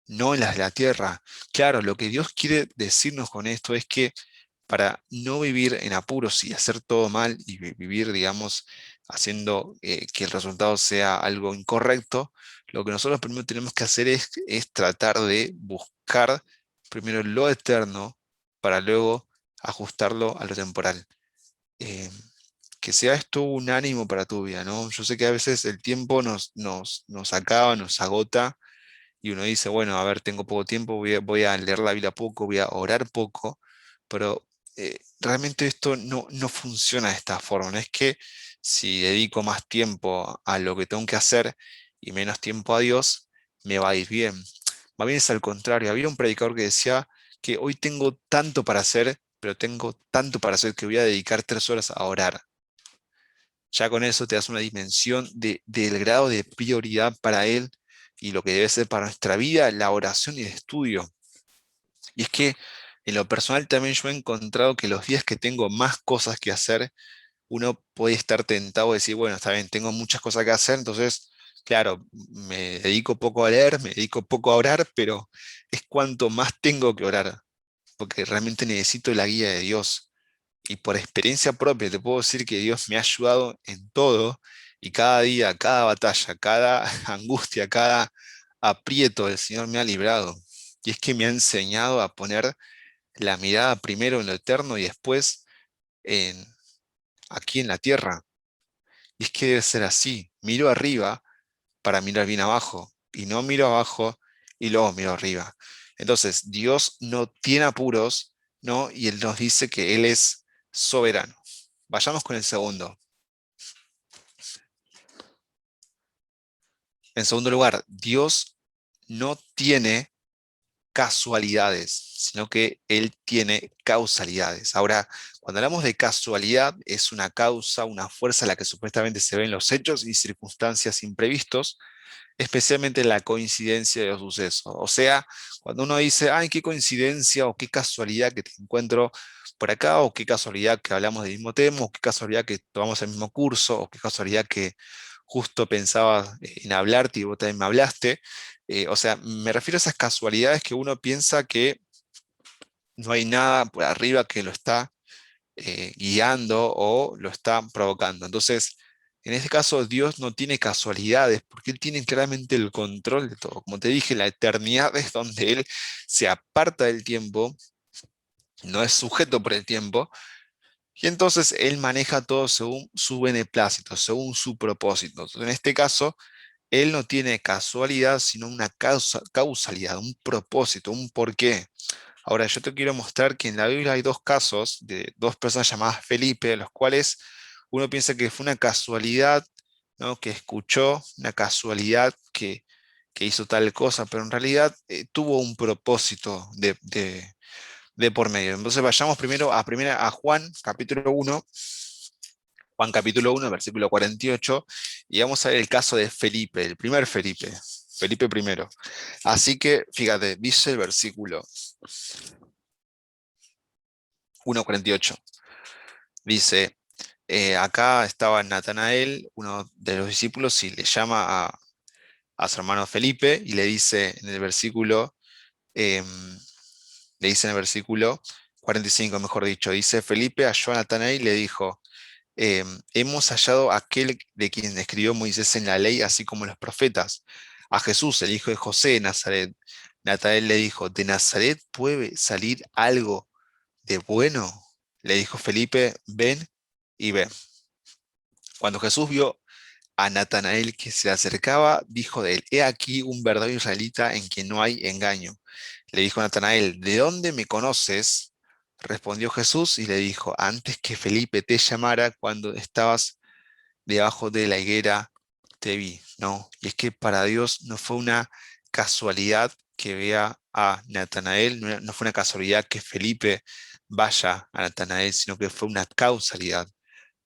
no en las de la tierra. Claro, lo que Dios quiere decirnos con esto es que para no vivir en apuros y hacer todo mal y vivir, digamos, haciendo que el resultado sea algo incorrecto, lo que nosotros primero tenemos que hacer es tratar de buscar primero lo eterno para luego ajustarlo a lo temporal. Eh, que sea esto un ánimo para tu vida, ¿no? Yo sé que a veces el tiempo nos acaba, nos agota y uno dice, bueno, a ver, tengo poco tiempo, voy a leer la Biblia poco, voy a orar poco, pero realmente esto no funciona de esta forma. No es que si dedico más tiempo a lo que tengo que hacer y menos tiempo a Dios, me va a ir bien. Más bien es al contrario. Había un predicador que decía que hoy tengo tanto para hacer, pero tengo tanto para hacer que voy a dedicar 3 horas a orar. Ya con eso te das una dimensión del grado de prioridad para Él y lo que debe ser para nuestra vida la oración y el estudio. Y es que en lo personal también yo he encontrado que los días que tengo más cosas que hacer, uno puede estar tentado de decir, bueno, está bien, tengo muchas cosas que hacer, entonces, claro, me dedico poco a leer, me dedico poco a orar, pero es cuanto más tengo que orar, porque realmente necesito la guía de Dios. Y por experiencia propia te puedo decir que Dios me ha ayudado en todo y cada día, cada batalla, cada angustia, cada aprieto, el Señor me ha librado. Y es que me ha enseñado a poner la mirada primero en lo eterno y después en, aquí en la tierra. Y es que debe ser así. Miro arriba para mirar bien abajo y no miro abajo y luego miro arriba. Entonces, Dios no tiene apuros, ¿no? Y Él nos dice que Él es soberano. Vayamos con el segundo. En segundo lugar, Dios no tiene casualidades, sino que Él tiene causalidades. Ahora, cuando hablamos de casualidad, es una causa, una fuerza a la que supuestamente se ven los hechos y circunstancias imprevistos, especialmente la coincidencia de los sucesos. O sea, cuando uno dice, ay, qué coincidencia o qué casualidad que te encuentro por acá, o qué casualidad que hablamos del mismo tema, o qué casualidad que tomamos el mismo curso, o qué casualidad que justo pensaba en hablarte y vos también me hablaste. O sea, me refiero a esas casualidades que uno piensa que no hay nada por arriba que lo está guiando o lo está provocando. Entonces, en este caso, Dios no tiene casualidades porque Él tiene claramente el control de todo. Como te dije, la eternidad es donde Él se aparta del tiempo, no es sujeto por el tiempo, y entonces Él maneja todo según su beneplácito, según su propósito. Entonces, en este caso, Él no tiene casualidad, sino una causalidad, un propósito, un porqué. Ahora, yo te quiero mostrar que en la Biblia hay dos casos de dos personas llamadas Felipe, de los cuales uno piensa que fue una casualidad, ¿no? Que escuchó, una casualidad que hizo tal cosa, pero en realidad tuvo un propósito de por medio. Entonces vayamos primero a Juan, capítulo uno, Juan capítulo uno, versículo 48, y vamos a ver el caso de Felipe, el primer Felipe, Felipe primero. Así que, fíjate, dice el versículo 1:48. Dice, acá estaba Natanael, uno de los discípulos, y le llama a su hermano Felipe y le dice en el versículo, em, le dice en el versículo 45, mejor dicho, dice, Felipe halló a Natanael y le dijo, hemos hallado a aquel de quien escribió Moisés en la ley, así como los profetas, a Jesús, el hijo de José de Nazaret. Natanael le dijo, ¿de Nazaret puede salir algo de bueno? Le dijo Felipe, ven y ve. Cuando Jesús vio a Natanael que se acercaba, dijo de él, he aquí un verdadero israelita en quien no hay engaño. Le dijo Natanael, ¿de dónde me conoces? Respondió Jesús y le dijo, antes que Felipe te llamara, cuando estabas debajo de la higuera, te vi. No, y es que para Dios no fue una casualidad que vea a Natanael, no fue una casualidad que Felipe vaya a Natanael, sino que fue una causalidad,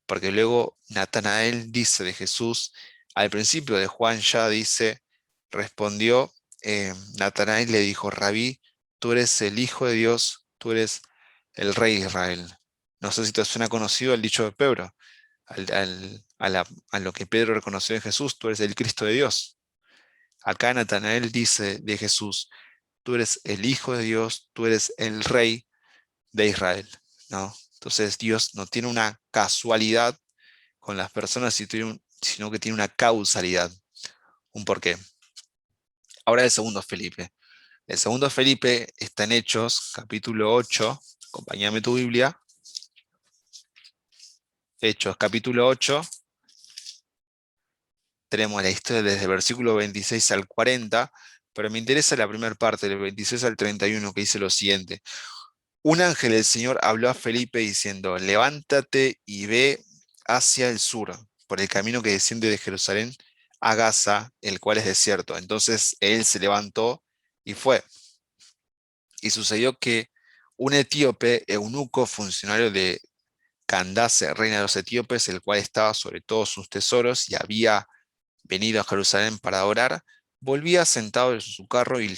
porque luego Natanael dice de Jesús, al principio de Juan ya dice, respondió, Natanael le dijo, Rabí, tú eres el Hijo de Dios, tú eres el Rey de Israel. No sé si te suena conocido el dicho de Pedro, a lo que Pedro reconoció de Jesús, tú eres el Cristo de Dios. Acá Natanael dice de Jesús, tú eres el Hijo de Dios, tú eres el Rey de Israel, ¿no? Entonces Dios no tiene una casualidad con las personas, sino que tiene una causalidad, un porqué. Ahora el segundo Felipe. El segundo Felipe está en Hechos, capítulo 8. Acompáñame tu Biblia. Hechos, capítulo 8. Tenemos la historia desde el versículo 26 al 40, pero me interesa la primera parte, del 26 al 31, que dice lo siguiente. Un ángel del Señor habló a Felipe diciendo, levántate y ve hacia el sur, por el camino que desciende de Jerusalén a Gaza, el cual es desierto. Entonces él se levantó y fue. Y sucedió que un etíope, eunuco, funcionario de Candace, reina de los etíopes, el cual estaba sobre todos sus tesoros y había venido a Jerusalén para orar, volvía sentado en su carro y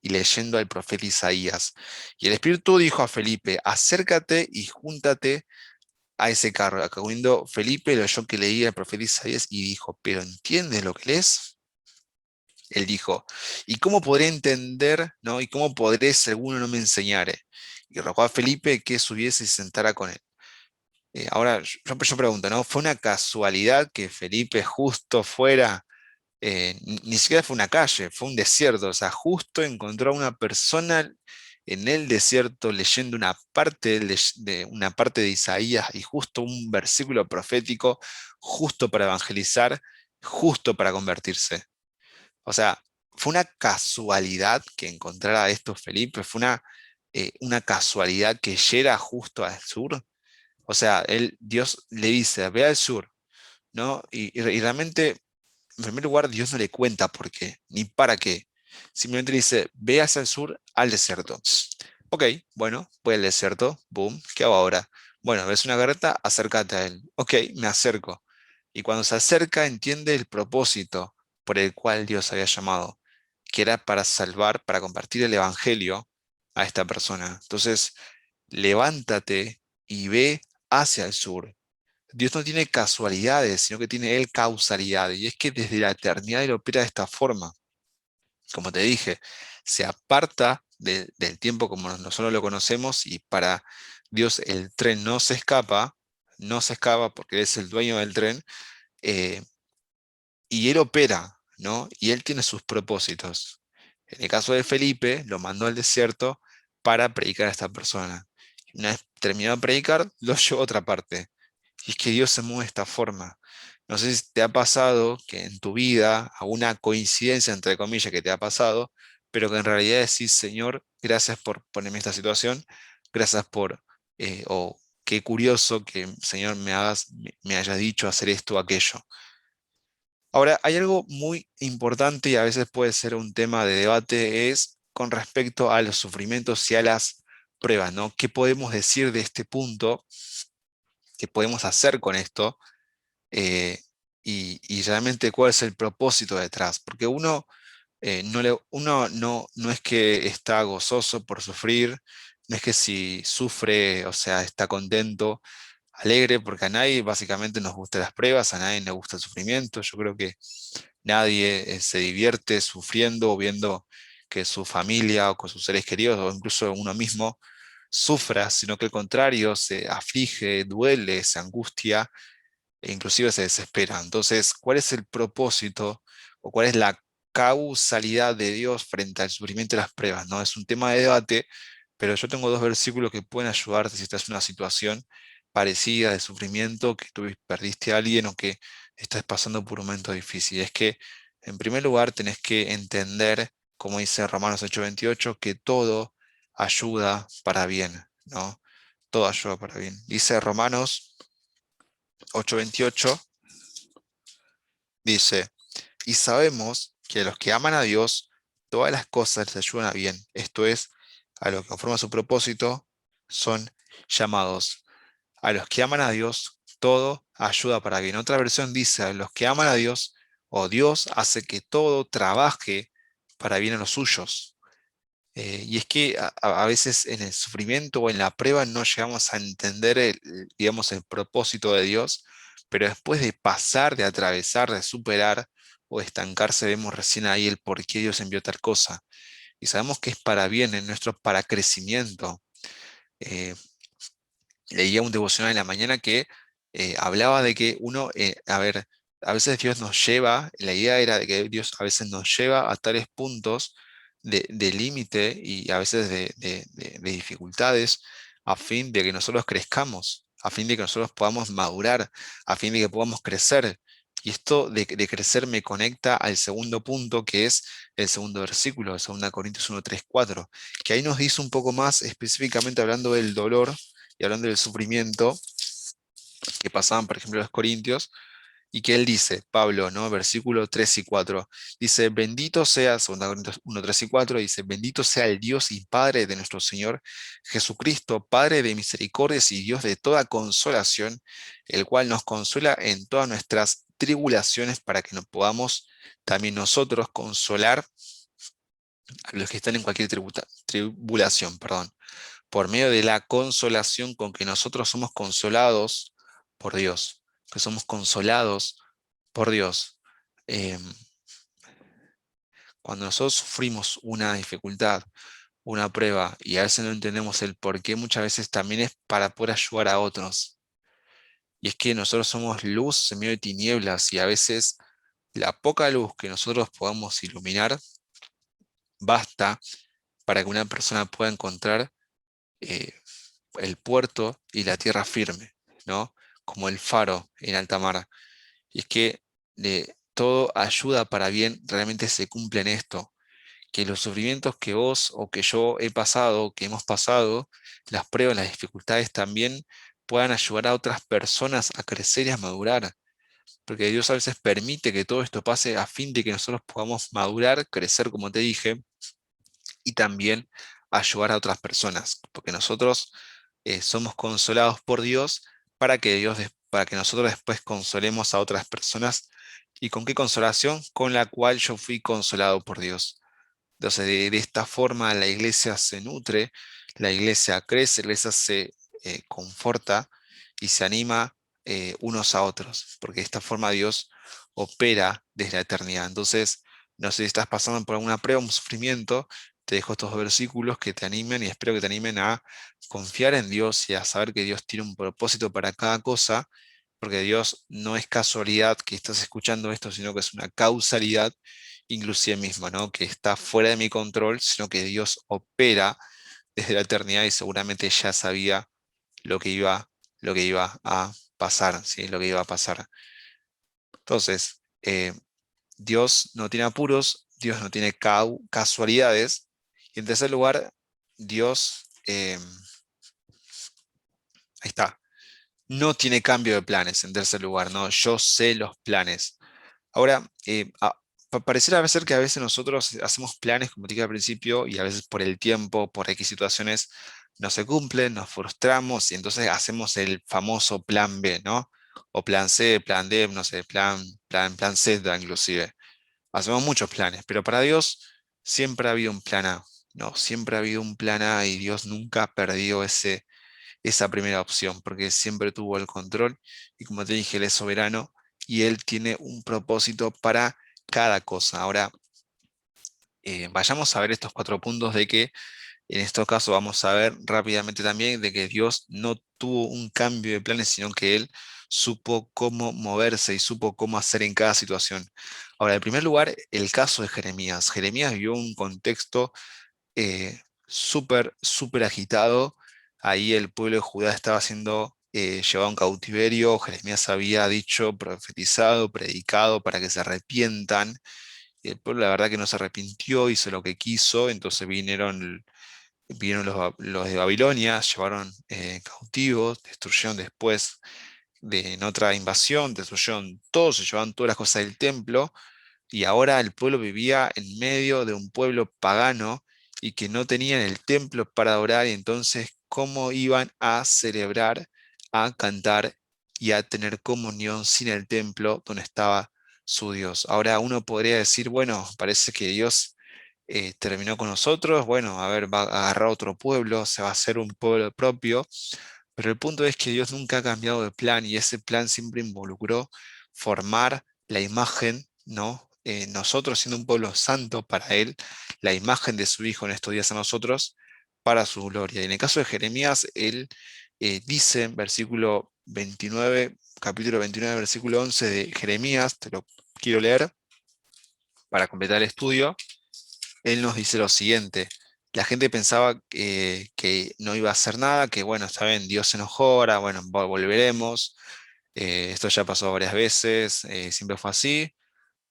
leyendo al profeta Isaías. Y el Espíritu dijo a Felipe, acércate y júntate a ese carro. Acudiendo Felipe, lo oyó que leía el profeta Isaías y dijo, ¿pero entiendes lo que lees? Él dijo, ¿y cómo podré entender, no? ¿Y cómo podré si alguno no me enseñare? Y rogó a Felipe que subiese y se sentara con él. Ahora, yo pregunto, ¿no? ¿Fue una casualidad que Felipe justo fuera ni siquiera fue una calle, fue un desierto? O sea, justo encontró a una persona en el desierto leyendo una parte una parte de Isaías y justo un versículo profético, justo para evangelizar, justo para convertirse. O sea, fue una casualidad que encontrara esto Felipe, fue una casualidad que llega justo al sur. O sea, Dios le dice, ve al sur, ¿no? Y realmente, en primer lugar, Dios no le cuenta por qué, ni para qué. Simplemente dice, ve hacia el sur al desierto. Ok, bueno, voy al desierto, boom, ¿qué hago ahora? Bueno, ves una garita, acércate a él. Ok, me acerco. Y cuando se acerca, entiende el propósito por el cual Dios había llamado, que era para salvar, para compartir el evangelio a esta persona. Entonces, levántate y ve hacia el sur. Dios no tiene casualidades, sino que tiene Él causalidades. Y es que desde la eternidad Él opera de esta forma. Como te dije, se aparta del tiempo como nosotros lo conocemos y para Dios el tren no se escapa porque Él es el dueño del tren, eh, y Él opera, ¿no? Y Él tiene sus propósitos. En el caso de Felipe, lo mandó al desierto para predicar a esta persona. Una vez terminado de predicar, lo llevó a otra parte. Y es que Dios se mueve de esta forma. No sé si te ha pasado que en tu vida, alguna coincidencia entre comillas que te ha pasado, pero que en realidad decís, Señor, gracias por ponerme en esta situación, gracias por, o qué curioso que, Señor, me hayas dicho hacer esto o aquello. Ahora, hay algo muy importante y a veces puede ser un tema de debate, es con respecto a los sufrimientos y a las pruebas, ¿no? ¿Qué podemos decir de este punto? ¿Qué podemos hacer con esto? eh, y realmente cuál es el propósito detrás. Porque uno no es que está gozoso por sufrir, no es que si sufre, o sea, está contento, alegre, porque a nadie básicamente nos gustan las pruebas, a nadie le gusta el sufrimiento. Yo creo que nadie se divierte sufriendo o viendo que su familia o con sus seres queridos o incluso uno mismo sufra, sino que al contrario se aflige, duele, se angustia e inclusive se desespera. Entonces, ¿cuál es el propósito o cuál es la causalidad de Dios frente al sufrimiento y las pruebas? ¿No? Es un tema de debate, pero yo tengo dos versículos que pueden ayudarte si estás en una situación parecida de sufrimiento, que tú perdiste a alguien o que estás pasando por un momento difícil. Es que, en primer lugar, tenés que entender, como dice Romanos 8:28, que todo ayuda para bien, ¿no? Todo ayuda para bien. Dice Romanos 8:28, dice, y sabemos que a los que aman a Dios, todas las cosas les ayudan a bien. Esto es, a los que conforman su propósito, son llamados. A los que aman a Dios, todo ayuda para bien. Otra versión dice, a los que aman a Dios, o Dios hace que todo trabaje para bien a los suyos. Y es que a veces en el sufrimiento o en la prueba no llegamos a entender digamos, el propósito de Dios, pero después de pasar, de atravesar, de superar o de estancarse, vemos recién ahí el por qué Dios envió tal cosa. Y sabemos que es para bien, en nuestro para crecimiento. Eh, Leía un devocional en la mañana que hablaba de que uno, a ver, a veces Dios nos lleva, la idea era de que Dios a veces nos lleva a tales puntos de límite y a veces de dificultades a fin de que nosotros crezcamos, a fin de que nosotros podamos madurar, a fin de que podamos crecer. Y esto de crecer me conecta al segundo punto, que es el segundo versículo, de 2 Corintios 1:3-4, que ahí nos dice un poco más específicamente hablando del dolor y hablando del sufrimiento que pasaban, por ejemplo, los corintios, y que él dice, Pablo, ¿no? Versículo 3 y 4, dice, bendito sea, 2 Corintios 1, 3 y 4, dice, bendito sea el Dios y Padre de nuestro Señor Jesucristo, Padre de misericordias y Dios de toda consolación, el cual nos consuela en todas nuestras tribulaciones para que nos podamos también nosotros consolar a los que están en cualquier tribulación, perdón, por medio de la consolación con que nosotros somos consolados por Dios, que somos consolados por Dios. Em, Cuando nosotros sufrimos una dificultad, una prueba, y a veces no entendemos el por qué, muchas veces también es para poder ayudar a otros. Y es que nosotros somos luz en medio de tinieblas, y a veces la poca luz que nosotros podamos iluminar basta para que una persona pueda encontrar eh, el puerto y la tierra firme, ¿no? Como el faro en alta mar. Y es que todo ayuda para bien, realmente se cumple en esto, que los sufrimientos que vos o que yo he pasado, que hemos pasado, las pruebas, las dificultades también puedan ayudar a otras personas a crecer y a madurar. porque Dios a veces permite que todo esto pase a fin de que nosotros podamos madurar, crecer, como te dije, y también ayudar a otras personas, porque nosotros somos consolados por Dios para que nosotros después consolemos a otras personas. ¿Y con qué consolación? Con la cual yo fui consolado por Dios. Entonces, de esta forma la iglesia se nutre, la iglesia crece, la iglesia se conforta y se anima unos a otros, porque de esta forma Dios opera desde la eternidad. Entonces, no sé si estás pasando por alguna prueba, un sufrimiento, te dejo estos versículos que te animen y espero que te animen a confiar en Dios y a saber que Dios tiene un propósito para cada cosa, porque Dios no es casualidad que estás escuchando esto, sino que es una causalidad inclusive misma, ¿no? Que está fuera de mi control, sino que Dios opera desde la eternidad y seguramente ya sabía lo que iba, lo que iba a pasar, ¿sí? Lo que iba a pasar. Entonces, Dios no tiene apuros, Dios no tiene casualidades. Y en tercer lugar, Dios, ahí está, no tiene cambio de planes, en tercer lugar, ¿no? Yo sé los planes. Ahora, pareciera ser que a veces nosotros hacemos planes, como te dije al principio, y a veces por el tiempo, por X situaciones, no se cumplen, nos frustramos y entonces hacemos el famoso plan B, ¿no? O plan C, plan D, no sé, plan Z inclusive. Hacemos muchos planes, pero para Dios siempre ha habido un plan A, ¿no? Siempre ha habido un plan A y Dios nunca perdió esa primera opción, porque siempre tuvo el control y como te dije, Él es soberano y Él tiene un propósito para cada cosa. Ahora, vayamos a ver estos 4 puntos de que en estos casos vamos a ver rápidamente también de que Dios no tuvo un cambio de planes, sino que Él supo cómo moverse y supo cómo hacer en cada situación. Ahora, en primer lugar, el caso de Jeremías. Jeremías vio un contexto súper agitado. Ahí el pueblo de Judá estaba siendo llevado en cautiverio. Jeremías había dicho, profetizado, predicado para que se arrepientan. Y el pueblo, la verdad, que no se arrepintió, hizo lo que quiso. Entonces vinieron los de Babilonia, llevaron cautivos, destruyeron después en otra invasión, destruyeron todo, se llevaron todas las cosas del templo y ahora el pueblo vivía en medio de un pueblo pagano y que no tenían el templo para adorar, y entonces cómo iban a celebrar, a cantar y a tener comunión sin el templo donde estaba su Dios. Ahora uno podría decir, bueno, parece que Dios terminó con nosotros, bueno, a ver, va a agarrar otro pueblo, se va a hacer un pueblo propio, pero el punto es que Dios nunca ha cambiado de plan y ese plan siempre involucró formar la imagen, ¿no? Nosotros siendo un pueblo santo para Él, la imagen de su Hijo en estos días a nosotros, para su gloria. Y en el caso de Jeremías, Él dice en versículo 29, capítulo 29, versículo 11 de Jeremías, te lo quiero leer para completar el estudio. Él nos dice lo siguiente: la gente pensaba que no iba a hacer nada, que bueno, está bien, Dios se enojó, ahora bueno, volveremos, esto ya pasó varias veces, siempre fue así,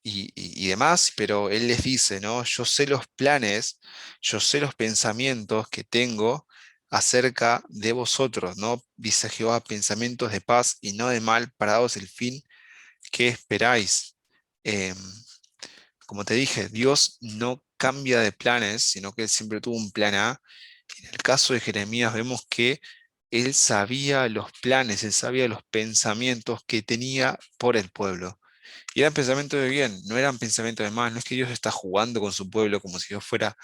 y demás, pero Él les dice, ¿no? Yo sé los planes, yo sé los pensamientos que tengo acerca de vosotros, ¿no? Dice Jehová, pensamientos de paz y no de mal, para daros el fin que esperáis. Em, Como te dije, Dios no cambia de planes, sino que Él siempre tuvo un plan A. En el caso de Jeremías vemos que Él sabía los planes, Él sabía los pensamientos que tenía por el pueblo. Y eran pensamientos de bien, no eran pensamientos de mal. No es que Dios está jugando con su pueblo como si Dios fuera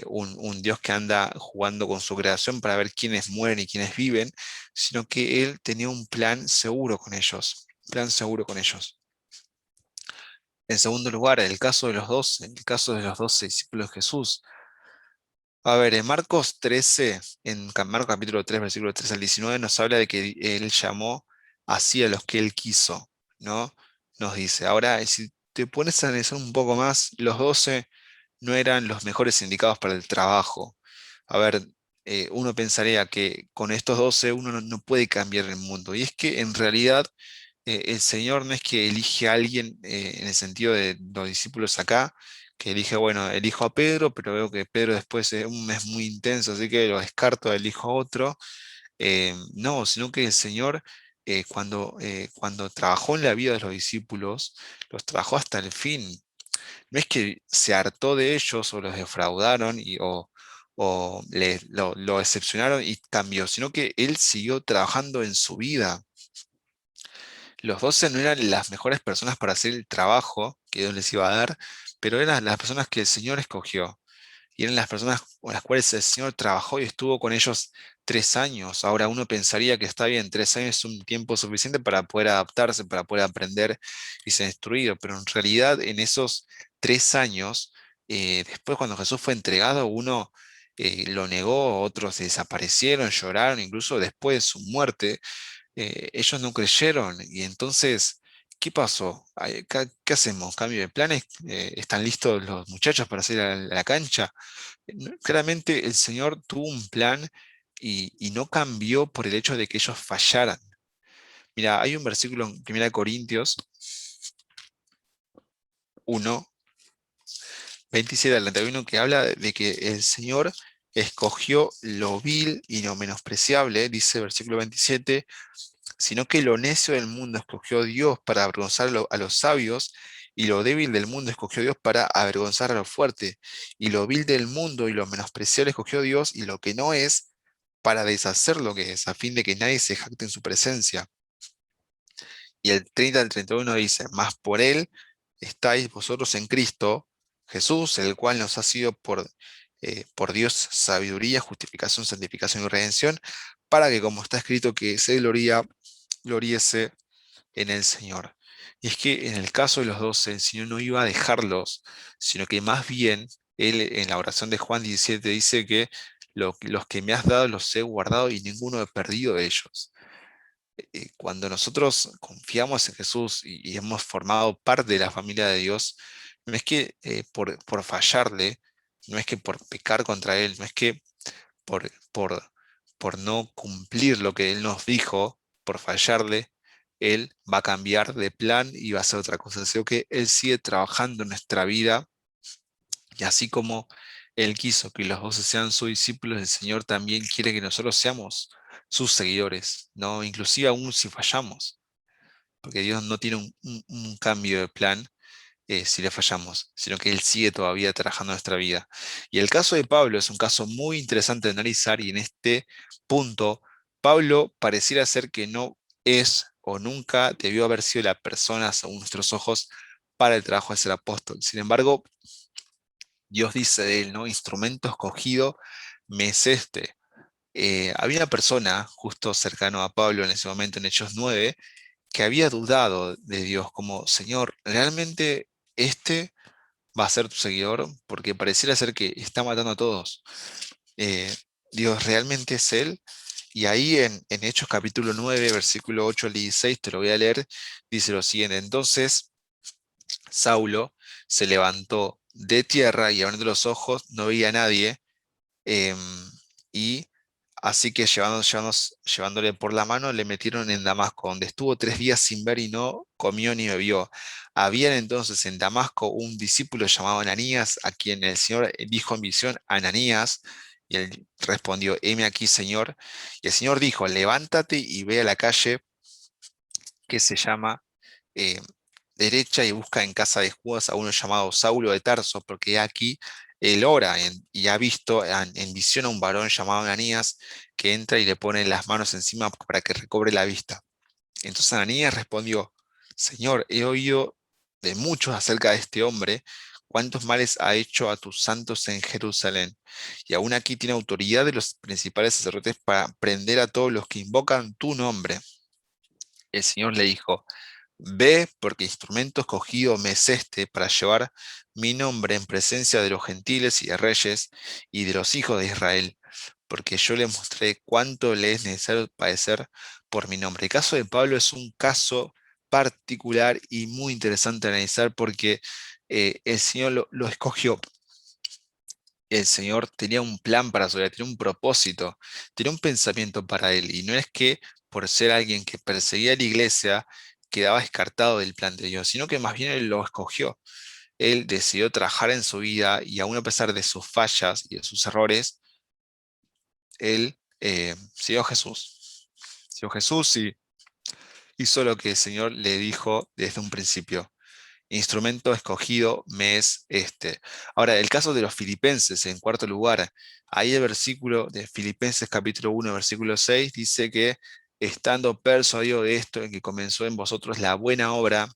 un Dios que anda jugando con su creación para ver quiénes mueren y quiénes viven, sino que Él tenía un plan seguro con ellos, un plan seguro con ellos. En segundo lugar, el caso de los 12 discípulos de Jesús. A ver, en Marcos 13, Marcos capítulo 3, versículo 3 al 19, nos habla de que Él llamó así a los que Él quiso, ¿no? Nos dice, ahora, si te pones a analizar un poco más, los 12 no eran los mejores indicados para el trabajo. A ver, uno pensaría que con estos 12 uno no puede cambiar el mundo. Y es que en realidad el Señor no es que elige a alguien en el sentido de los discípulos acá, que elige, bueno, elijo a Pedro, pero veo que Pedro después es muy intenso, así que lo descarto, elijo a otro. No, sino que el Señor cuando trabajó en la vida de los discípulos, los trabajó hasta el fin. No es que se hartó de ellos o los defraudaron lo decepcionaron y cambió, sino que él siguió trabajando en su vida. Los 12 no eran las mejores personas para hacer el trabajo que Dios les iba a dar, pero eran las personas que el Señor escogió. Y eran las personas con las cuales el Señor trabajó y estuvo con ellos 3 años. Ahora uno pensaría que está bien, 3 años es un tiempo suficiente para poder adaptarse, para poder aprender y ser instruido, pero en realidad en esos 3 años, después cuando Jesús fue entregado, uno lo negó, otros se desaparecieron, lloraron, incluso después de su muerte, ellos no creyeron. Y entonces, ¿qué pasó? ¿Qué hacemos? ¿Cambio de planes? ¿Están listos los muchachos para salir a la cancha? Claramente el Señor tuvo un plan y no cambió por el hecho de que ellos fallaran. Mira, hay un versículo en 1 Corintios 1, 27 al 31 que habla de que el Señor escogió lo vil y lo menospreciable, dice el versículo 27, sino que lo necio del mundo escogió Dios para avergonzar a los sabios, y lo débil del mundo escogió Dios para avergonzar a lo fuerte, y lo vil del mundo y lo menospreciable escogió Dios, y lo que no es, para deshacer lo que es, a fin de que nadie se jacte en su presencia. Y el 30 al 31 dice, mas por él estáis vosotros en Cristo Jesús, el cual nos ha sido por Dios sabiduría, justificación, santificación y redención, para que como está escrito que se gloriese en el Señor. Y es que en el caso de los 12, el Señor no iba a dejarlos, sino que más bien, Él en la oración de Juan 17 dice que los que me has dado los he guardado y ninguno he perdido de ellos. Cuando nosotros confiamos en Jesús y hemos formado parte de la familia de Dios, no es que por fallarle, no es que por pecar contra Él, no es que por, por, por no cumplir lo que Él nos dijo, por fallarle, Él va a cambiar de plan y va a hacer otra cosa, sino que Él sigue trabajando en nuestra vida y así como Él quiso que los 12 sean sus discípulos, el Señor también quiere que nosotros seamos sus seguidores, ¿no? Inclusive aún si fallamos, porque Dios no tiene un cambio de plan si le fallamos, sino que Él sigue todavía trabajando en nuestra vida. Y el caso de Pablo es un caso muy interesante de analizar y en este punto, Pablo pareciera ser que no es o nunca debió haber sido la persona, según nuestros ojos, para el trabajo de ser apóstol. Sin embargo, Dios dice de él, ¿no? Instrumento escogido me es este. Había una persona justo cercano a Pablo en ese momento, en Hechos 9, que había dudado de Dios, como, Señor, ¿realmente este va a ser tu seguidor? Porque pareciera ser que está matando a todos. Eh, Dios realmente es Él. Y ahí en Hechos capítulo 9, versículo 8 al 16, te lo voy a leer, dice lo siguiente, entonces Saulo se levantó de tierra y abriendo los ojos no veía a nadie, em, y así que llevándole por la mano le metieron en Damasco, donde estuvo 3 días sin ver y no comió ni bebió. Había entonces en Damasco un discípulo llamado Ananías, a quien el Señor dijo en visión, Ananías, y él respondió, heme aquí, Señor. Y el Señor dijo, levántate y ve a la calle que se llama eh, derecha y busca en casa de Judas a uno llamado Saulo de Tarso, porque aquí él ora y ha visto en visión a un varón llamado Ananías que entra y le pone las manos encima para que recobre la vista. Entonces Ananías respondió, Señor, he oído de muchos acerca de este hombre, cuántos males ha hecho a tus santos en Jerusalén. Y aún aquí tiene autoridad de los principales sacerdotes para prender a todos los que invocan tu nombre. El Señor le dijo, ve, porque instrumento escogido me es este para llevar mi nombre en presencia de los gentiles y de reyes y de los hijos de Israel, porque yo le mostré cuánto le es necesario padecer por mi nombre. El caso de Pablo es un caso particular y muy interesante de analizar porque el Señor lo escogió. El Señor tenía un plan para su vida, tenía un propósito, tenía un pensamiento para él. Y no es que por ser alguien que perseguía a la iglesia quedaba descartado del plan de Dios, sino que más bien él lo escogió. Él decidió trabajar en su vida y aún a pesar de sus fallas y de sus errores, él siguió a Jesús. Siguió a Jesús hizo lo que el Señor le dijo desde un principio. Instrumento escogido me es este. Ahora, el caso de los filipenses, en cuarto lugar, ahí el versículo de Filipenses capítulo 1, versículo 6, dice que estando persuadido de esto, en que comenzó en vosotros la buena obra,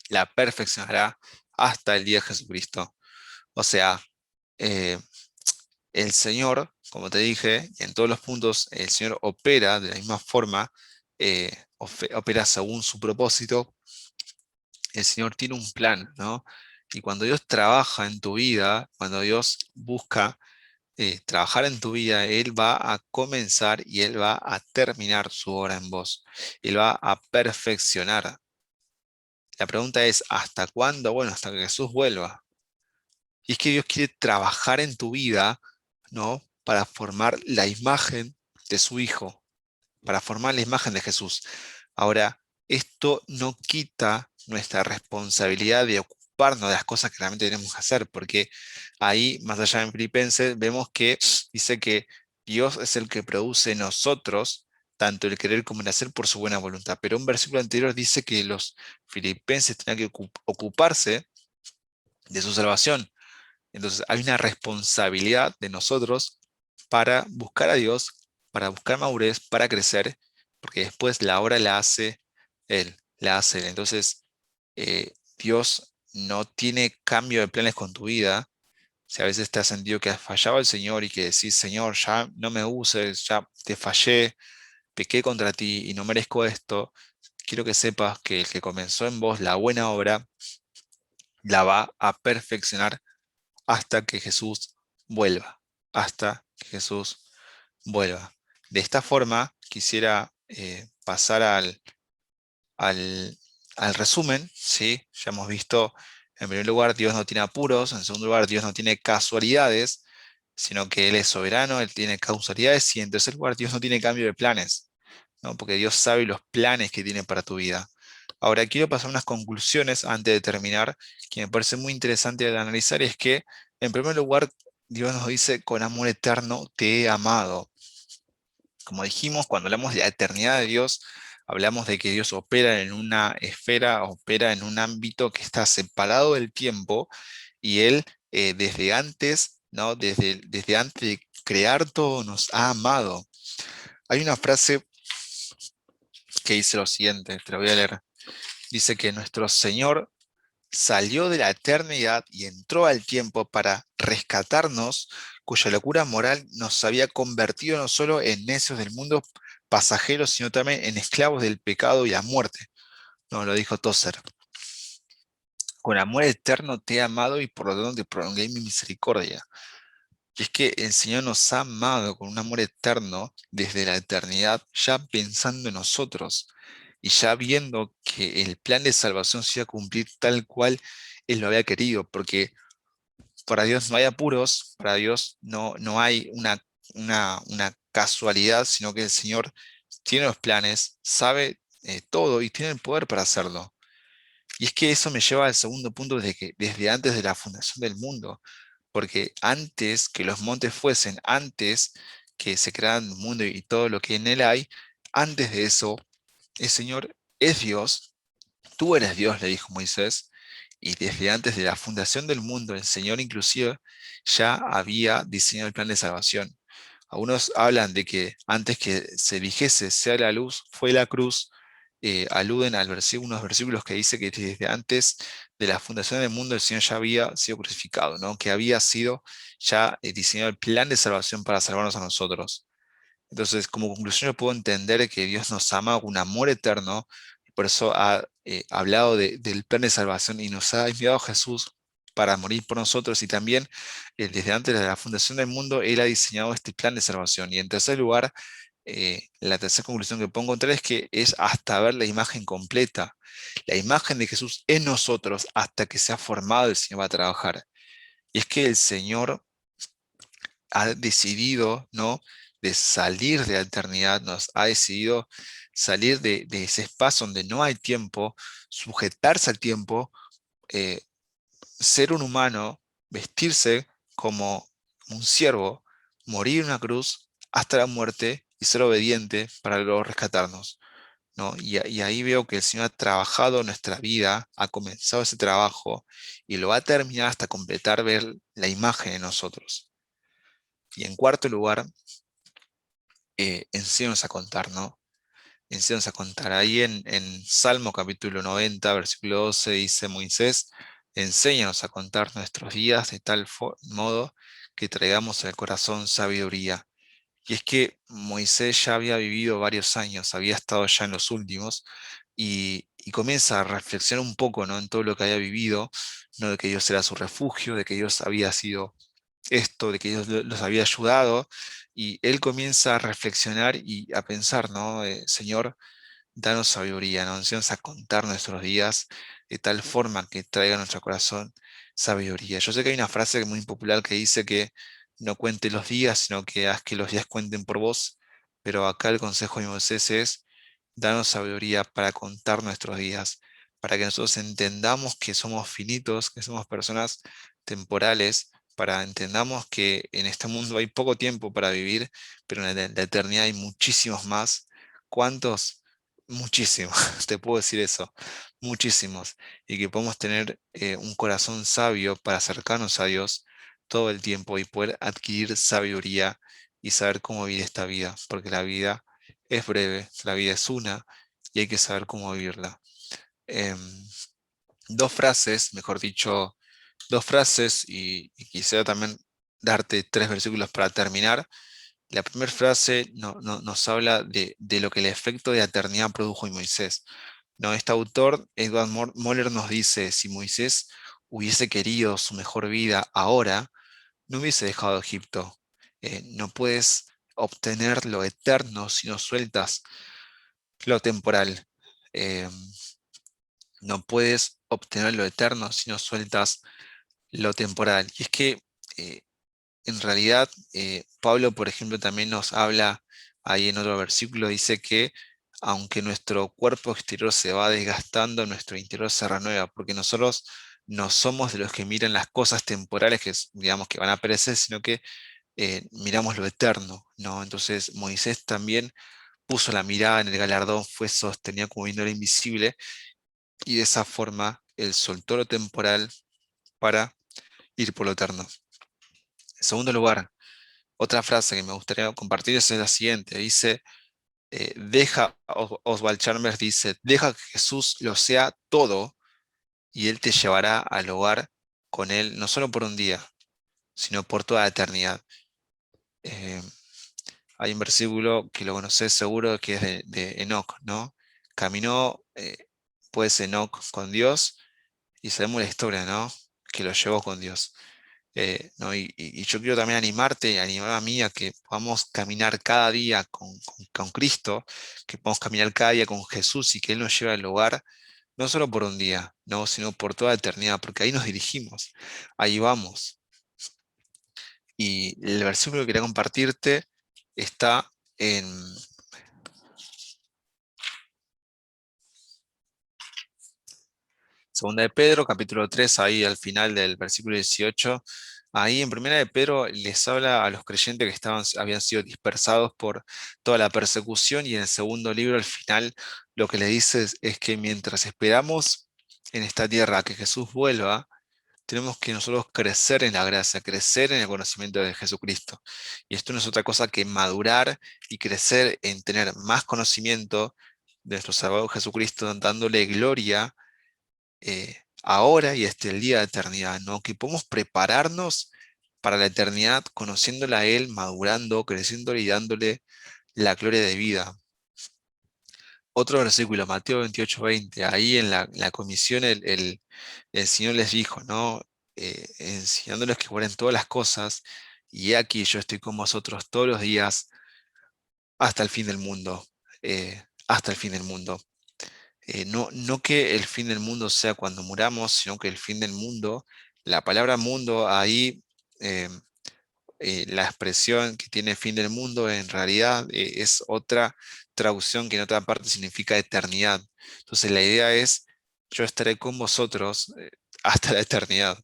la perfeccionará hasta el día de Jesucristo. O sea, eh, el Señor, como te dije, en todos los puntos, el Señor opera de la misma forma, opera según su propósito. El Señor tiene un plan, ¿no? Y cuando Dios trabaja en tu vida, cuando Dios busca trabajar en tu vida, Él va a comenzar y Él va a terminar su obra en vos. Él va a perfeccionar. La pregunta es, ¿hasta cuándo? Bueno, hasta que Jesús vuelva. Y es que Dios quiere trabajar en tu vida, ¿no? Para formar la imagen de su Hijo, para formar la imagen de Jesús. Ahora, esto no quita nuestra responsabilidad de ocuparnos de las cosas que realmente tenemos que hacer, porque ahí, más allá en Filipenses, vemos que dice que Dios es el que produce en nosotros tanto el querer como el hacer por su buena voluntad. Pero un versículo anterior dice que los filipenses tenían que ocuparse de su salvación. Entonces hay una responsabilidad de nosotros para buscar a Dios, para buscar madurez, para crecer, porque después la obra la hace Él, la hace Él. Entonces, Dios no tiene cambio de planes con tu vida. Si a veces te has sentido que has fallado al Señor y que decís, Señor, ya no me uses, ya te fallé, pequé contra ti y no merezco esto, quiero que sepas que el que comenzó en vos la buena obra, la va a perfeccionar hasta que Jesús vuelva, hasta que Jesús vuelva. De esta forma, quisiera pasar al, al resumen, ¿sí? Ya hemos visto, en primer lugar, Dios no tiene apuros, en segundo lugar, Dios no tiene casualidades, sino que Él es soberano, Él tiene causalidades, y en tercer lugar, Dios no tiene cambio de planes, ¿no? Porque Dios sabe los planes que tiene para tu vida. Ahora, quiero pasar unas conclusiones antes de terminar, que me parece muy interesante de analizar, es que, en primer lugar, Dios nos dice, con amor eterno te he amado. Como dijimos, cuando hablamos de la eternidad de Dios, hablamos de que Dios opera en una esfera, opera en un ámbito que está separado del tiempo, y Él desde antes, ¿no? Desde antes de crear todo, nos ha amado. Hay una frase que dice lo siguiente, te la voy a leer. Dice que nuestro Señor salió de la eternidad y entró al tiempo para rescatarnos, cuya locura moral nos había convertido no solo en necios del mundo pasajeros, sino también en esclavos del pecado y la muerte. Nos lo dijo Tozer. Con amor eterno te he amado y por lo tanto te prolongué mi misericordia. Y es que el Señor nos ha amado con un amor eterno desde la eternidad, ya pensando en nosotros y ya viendo que el plan de salvación se iba a cumplir tal cual Él lo había querido, porque para Dios no hay apuros, para Dios no hay una casualidad, sino que el Señor tiene los planes, sabe todo y tiene el poder para hacerlo. Y es que eso me lleva al segundo punto desde antes de la fundación del mundo, porque antes que los montes fuesen, antes que se creara el mundo y todo lo que en él hay, antes de eso, el Señor es Dios, tú eres Dios, le dijo Moisés, y desde antes de la fundación del mundo, el Señor inclusive ya había diseñado el plan de salvación. Algunos hablan de que antes que se dijese sea la luz, fue la cruz. Aluden al versículo, unos versículos que dice que desde antes de la fundación del mundo el Señor ya había sido crucificado, ¿no? Que había sido ya diseñado el plan de salvación para salvarnos a nosotros. Entonces, como conclusión, yo puedo entender que Dios nos ama con un amor eterno, y por eso ha hablado del plan de salvación y nos ha enviado a Jesús para morir por nosotros, y también desde antes de la fundación del mundo, Él ha diseñado este plan de salvación. Y en tercer lugar, la tercera conclusión que puedo encontrar es que es hasta ver la imagen completa, la imagen de Jesús en nosotros hasta que se ha formado el Señor va a trabajar. Y es que el Señor ha decidido, ¿no? De salir de la eternidad, nos ha decidido salir de ese espacio donde no hay tiempo, sujetarse al tiempo, eh, ser un humano, vestirse como un siervo, morir en una cruz hasta la muerte y ser obediente para luego rescatarnos, ¿no? Y ahí veo que el Señor ha trabajado en nuestra vida, ha comenzado ese trabajo y lo va a terminar hasta completar ver la imagen en nosotros. Y en cuarto lugar, enséñanos a contar, ¿no? Enséñanos a contar. Ahí en Salmo capítulo 90, versículo 12 dice Moisés, enséñanos a contar nuestros días de tal modo que traigamos al corazón sabiduría. Y es que Moisés ya había vivido varios años, había estado ya en los últimos, y comienza a reflexionar un poco, ¿no? En todo lo que había vivido, ¿no? De que Dios era su refugio, de que Dios había sido esto, de que Dios los había ayudado, y él comienza a reflexionar y a pensar, ¿no? Señor, danos sabiduría, ¿no? Enséñanos a contar nuestros días de tal forma que traiga a nuestro corazón sabiduría. Yo sé que hay una frase muy popular que dice que no cuente los días, sino que haz que los días cuenten por vos, pero acá el consejo de Moisés es, danos sabiduría para contar nuestros días, para que nosotros entendamos que somos finitos, que somos personas temporales, para entendamos que en este mundo hay poco tiempo para vivir, pero en la eternidad hay muchísimos más. ¿Cuántos? Muchísimos, te puedo decir eso, muchísimos. Y que podemos tener un corazón sabio para acercarnos a Dios todo el tiempo y poder adquirir sabiduría y saber cómo vivir esta vida, porque la vida es breve, la vida es una y hay que saber cómo vivirla. Em, Dos frases, mejor dicho, dos frases y quisiera también darte tres versículos para terminar. La primera frase nos habla de lo que el efecto de la eternidad produjo en Moisés. No, este autor, Edward Moller, nos dice, si Moisés hubiese querido su mejor vida ahora, no hubiese dejado Egipto. No puedes obtener lo eterno si no sueltas lo temporal. Eh, no puedes obtener lo eterno si no sueltas lo temporal. Y es que eh, en realidad, Pablo, por ejemplo, también nos habla ahí en otro versículo, dice que aunque nuestro cuerpo exterior se va desgastando, nuestro interior se renueva, porque nosotros no somos de los que miran las cosas temporales que digamos que van a perecer, sino que miramos lo eterno, ¿no? Entonces Moisés también puso la mirada en el galardón, fue sostenido como viendo lo invisible, y de esa forma él soltó lo temporal para ir por lo eterno. En segundo lugar, otra frase que me gustaría compartir es la siguiente. Dice, Oswald Chambers dice, deja que Jesús lo sea todo y Él te llevará al hogar con Él, no solo por un día, sino por toda la eternidad. Eh, Hay un versículo que lo conocés seguro que es de Enoc, ¿no? Caminó, pues Enoc con Dios y sabemos la historia, ¿no? Que lo llevó con Dios. ¿No? Y yo quiero también animarte y animar a mí a que podamos caminar cada día con Cristo, que podamos caminar cada día con Jesús y que Él nos lleve al hogar, no solo por un día, ¿no? Sino por toda la eternidad, porque ahí nos dirigimos, ahí vamos. Y el versículo que quería compartirte está en Segunda de Pedro, capítulo 3 ahí al final del versículo 18. Ahí en Primera de Pedro les habla a los creyentes que habían sido dispersados por toda la persecución, y en el segundo libro al final lo que le dice es que mientras esperamos en esta tierra que Jesús vuelva, tenemos que nosotros crecer en la gracia, crecer en el conocimiento de Jesucristo. Y esto no es otra cosa que madurar y crecer en tener más conocimiento de nuestro Salvador Jesucristo, dándole gloria ahora y hasta el día de eternidad, ¿no? Que podemos prepararnos para la eternidad conociéndole a Él, madurando, creciéndole y dándole la gloria de vida. Otro versículo, Mateo 28:20, ahí en la comisión el Señor les dijo, ¿no? Enseñándoles que guarden todas las cosas, y he aquí yo estoy con vosotros todos los días hasta el fin del mundo, hasta el fin del mundo. No que el fin del mundo sea cuando muramos, sino que el fin del mundo, la palabra mundo ahí, eh, la expresión que tiene fin del mundo en realidad es otra traducción que en otra parte significa eternidad. Entonces la idea es, yo estaré con vosotros hasta la eternidad,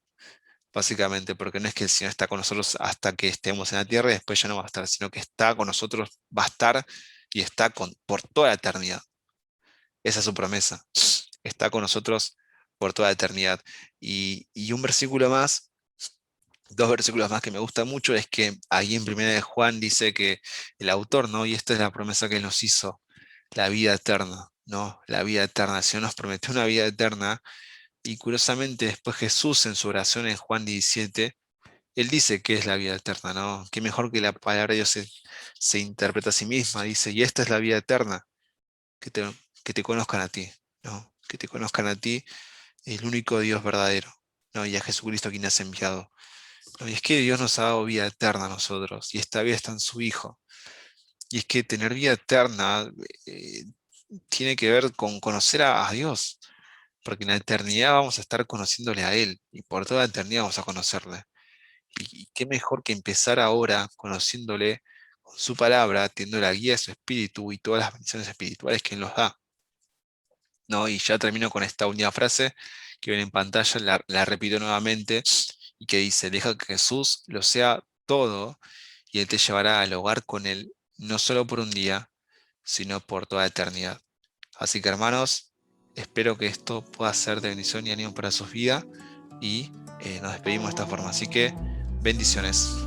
básicamente, porque no es que el Señor está con nosotros hasta que estemos en la tierra y después ya no va a estar, sino que está con nosotros, va a estar y está por toda la eternidad. Esa es su promesa. Está con nosotros por toda la eternidad. Y un versículo más, dos versículos más que me gusta mucho, es que ahí en Primera de Juan dice que el autor, ¿no? Y esta es la promesa que él nos hizo, la vida eterna, ¿no? La vida eterna. El Señor nos prometió una vida eterna, y curiosamente después Jesús en su oración en Juan 17, él dice que es la vida eterna, ¿no? Qué mejor que la palabra de Dios se interpreta a sí misma, dice, y esta es la vida eterna, que te, que te conozcan a ti, ¿no? Que te conozcan a ti, el único Dios verdadero, ¿no? Y a Jesucristo quien has enviado. ¿No? Y es que Dios nos ha dado vida eterna a nosotros, y esta vida está en su Hijo. Y es que tener vida eterna eh, tiene que ver con conocer a Dios, porque en la eternidad vamos a estar conociéndole a Él, y por toda la eternidad vamos a conocerle. Y qué mejor que empezar ahora conociéndole con su palabra, teniendo la guía de su espíritu y todas las bendiciones espirituales que Él nos da. ¿No? Y ya termino con esta última frase que ven en pantalla, la repito nuevamente, y que dice, deja que Jesús lo sea todo, y Él te llevará al hogar con Él, no solo por un día, sino por toda la eternidad. Así que hermanos, espero que esto pueda ser de bendición y ánimo para sus vidas, y nos despedimos de esta forma. Así que bendiciones.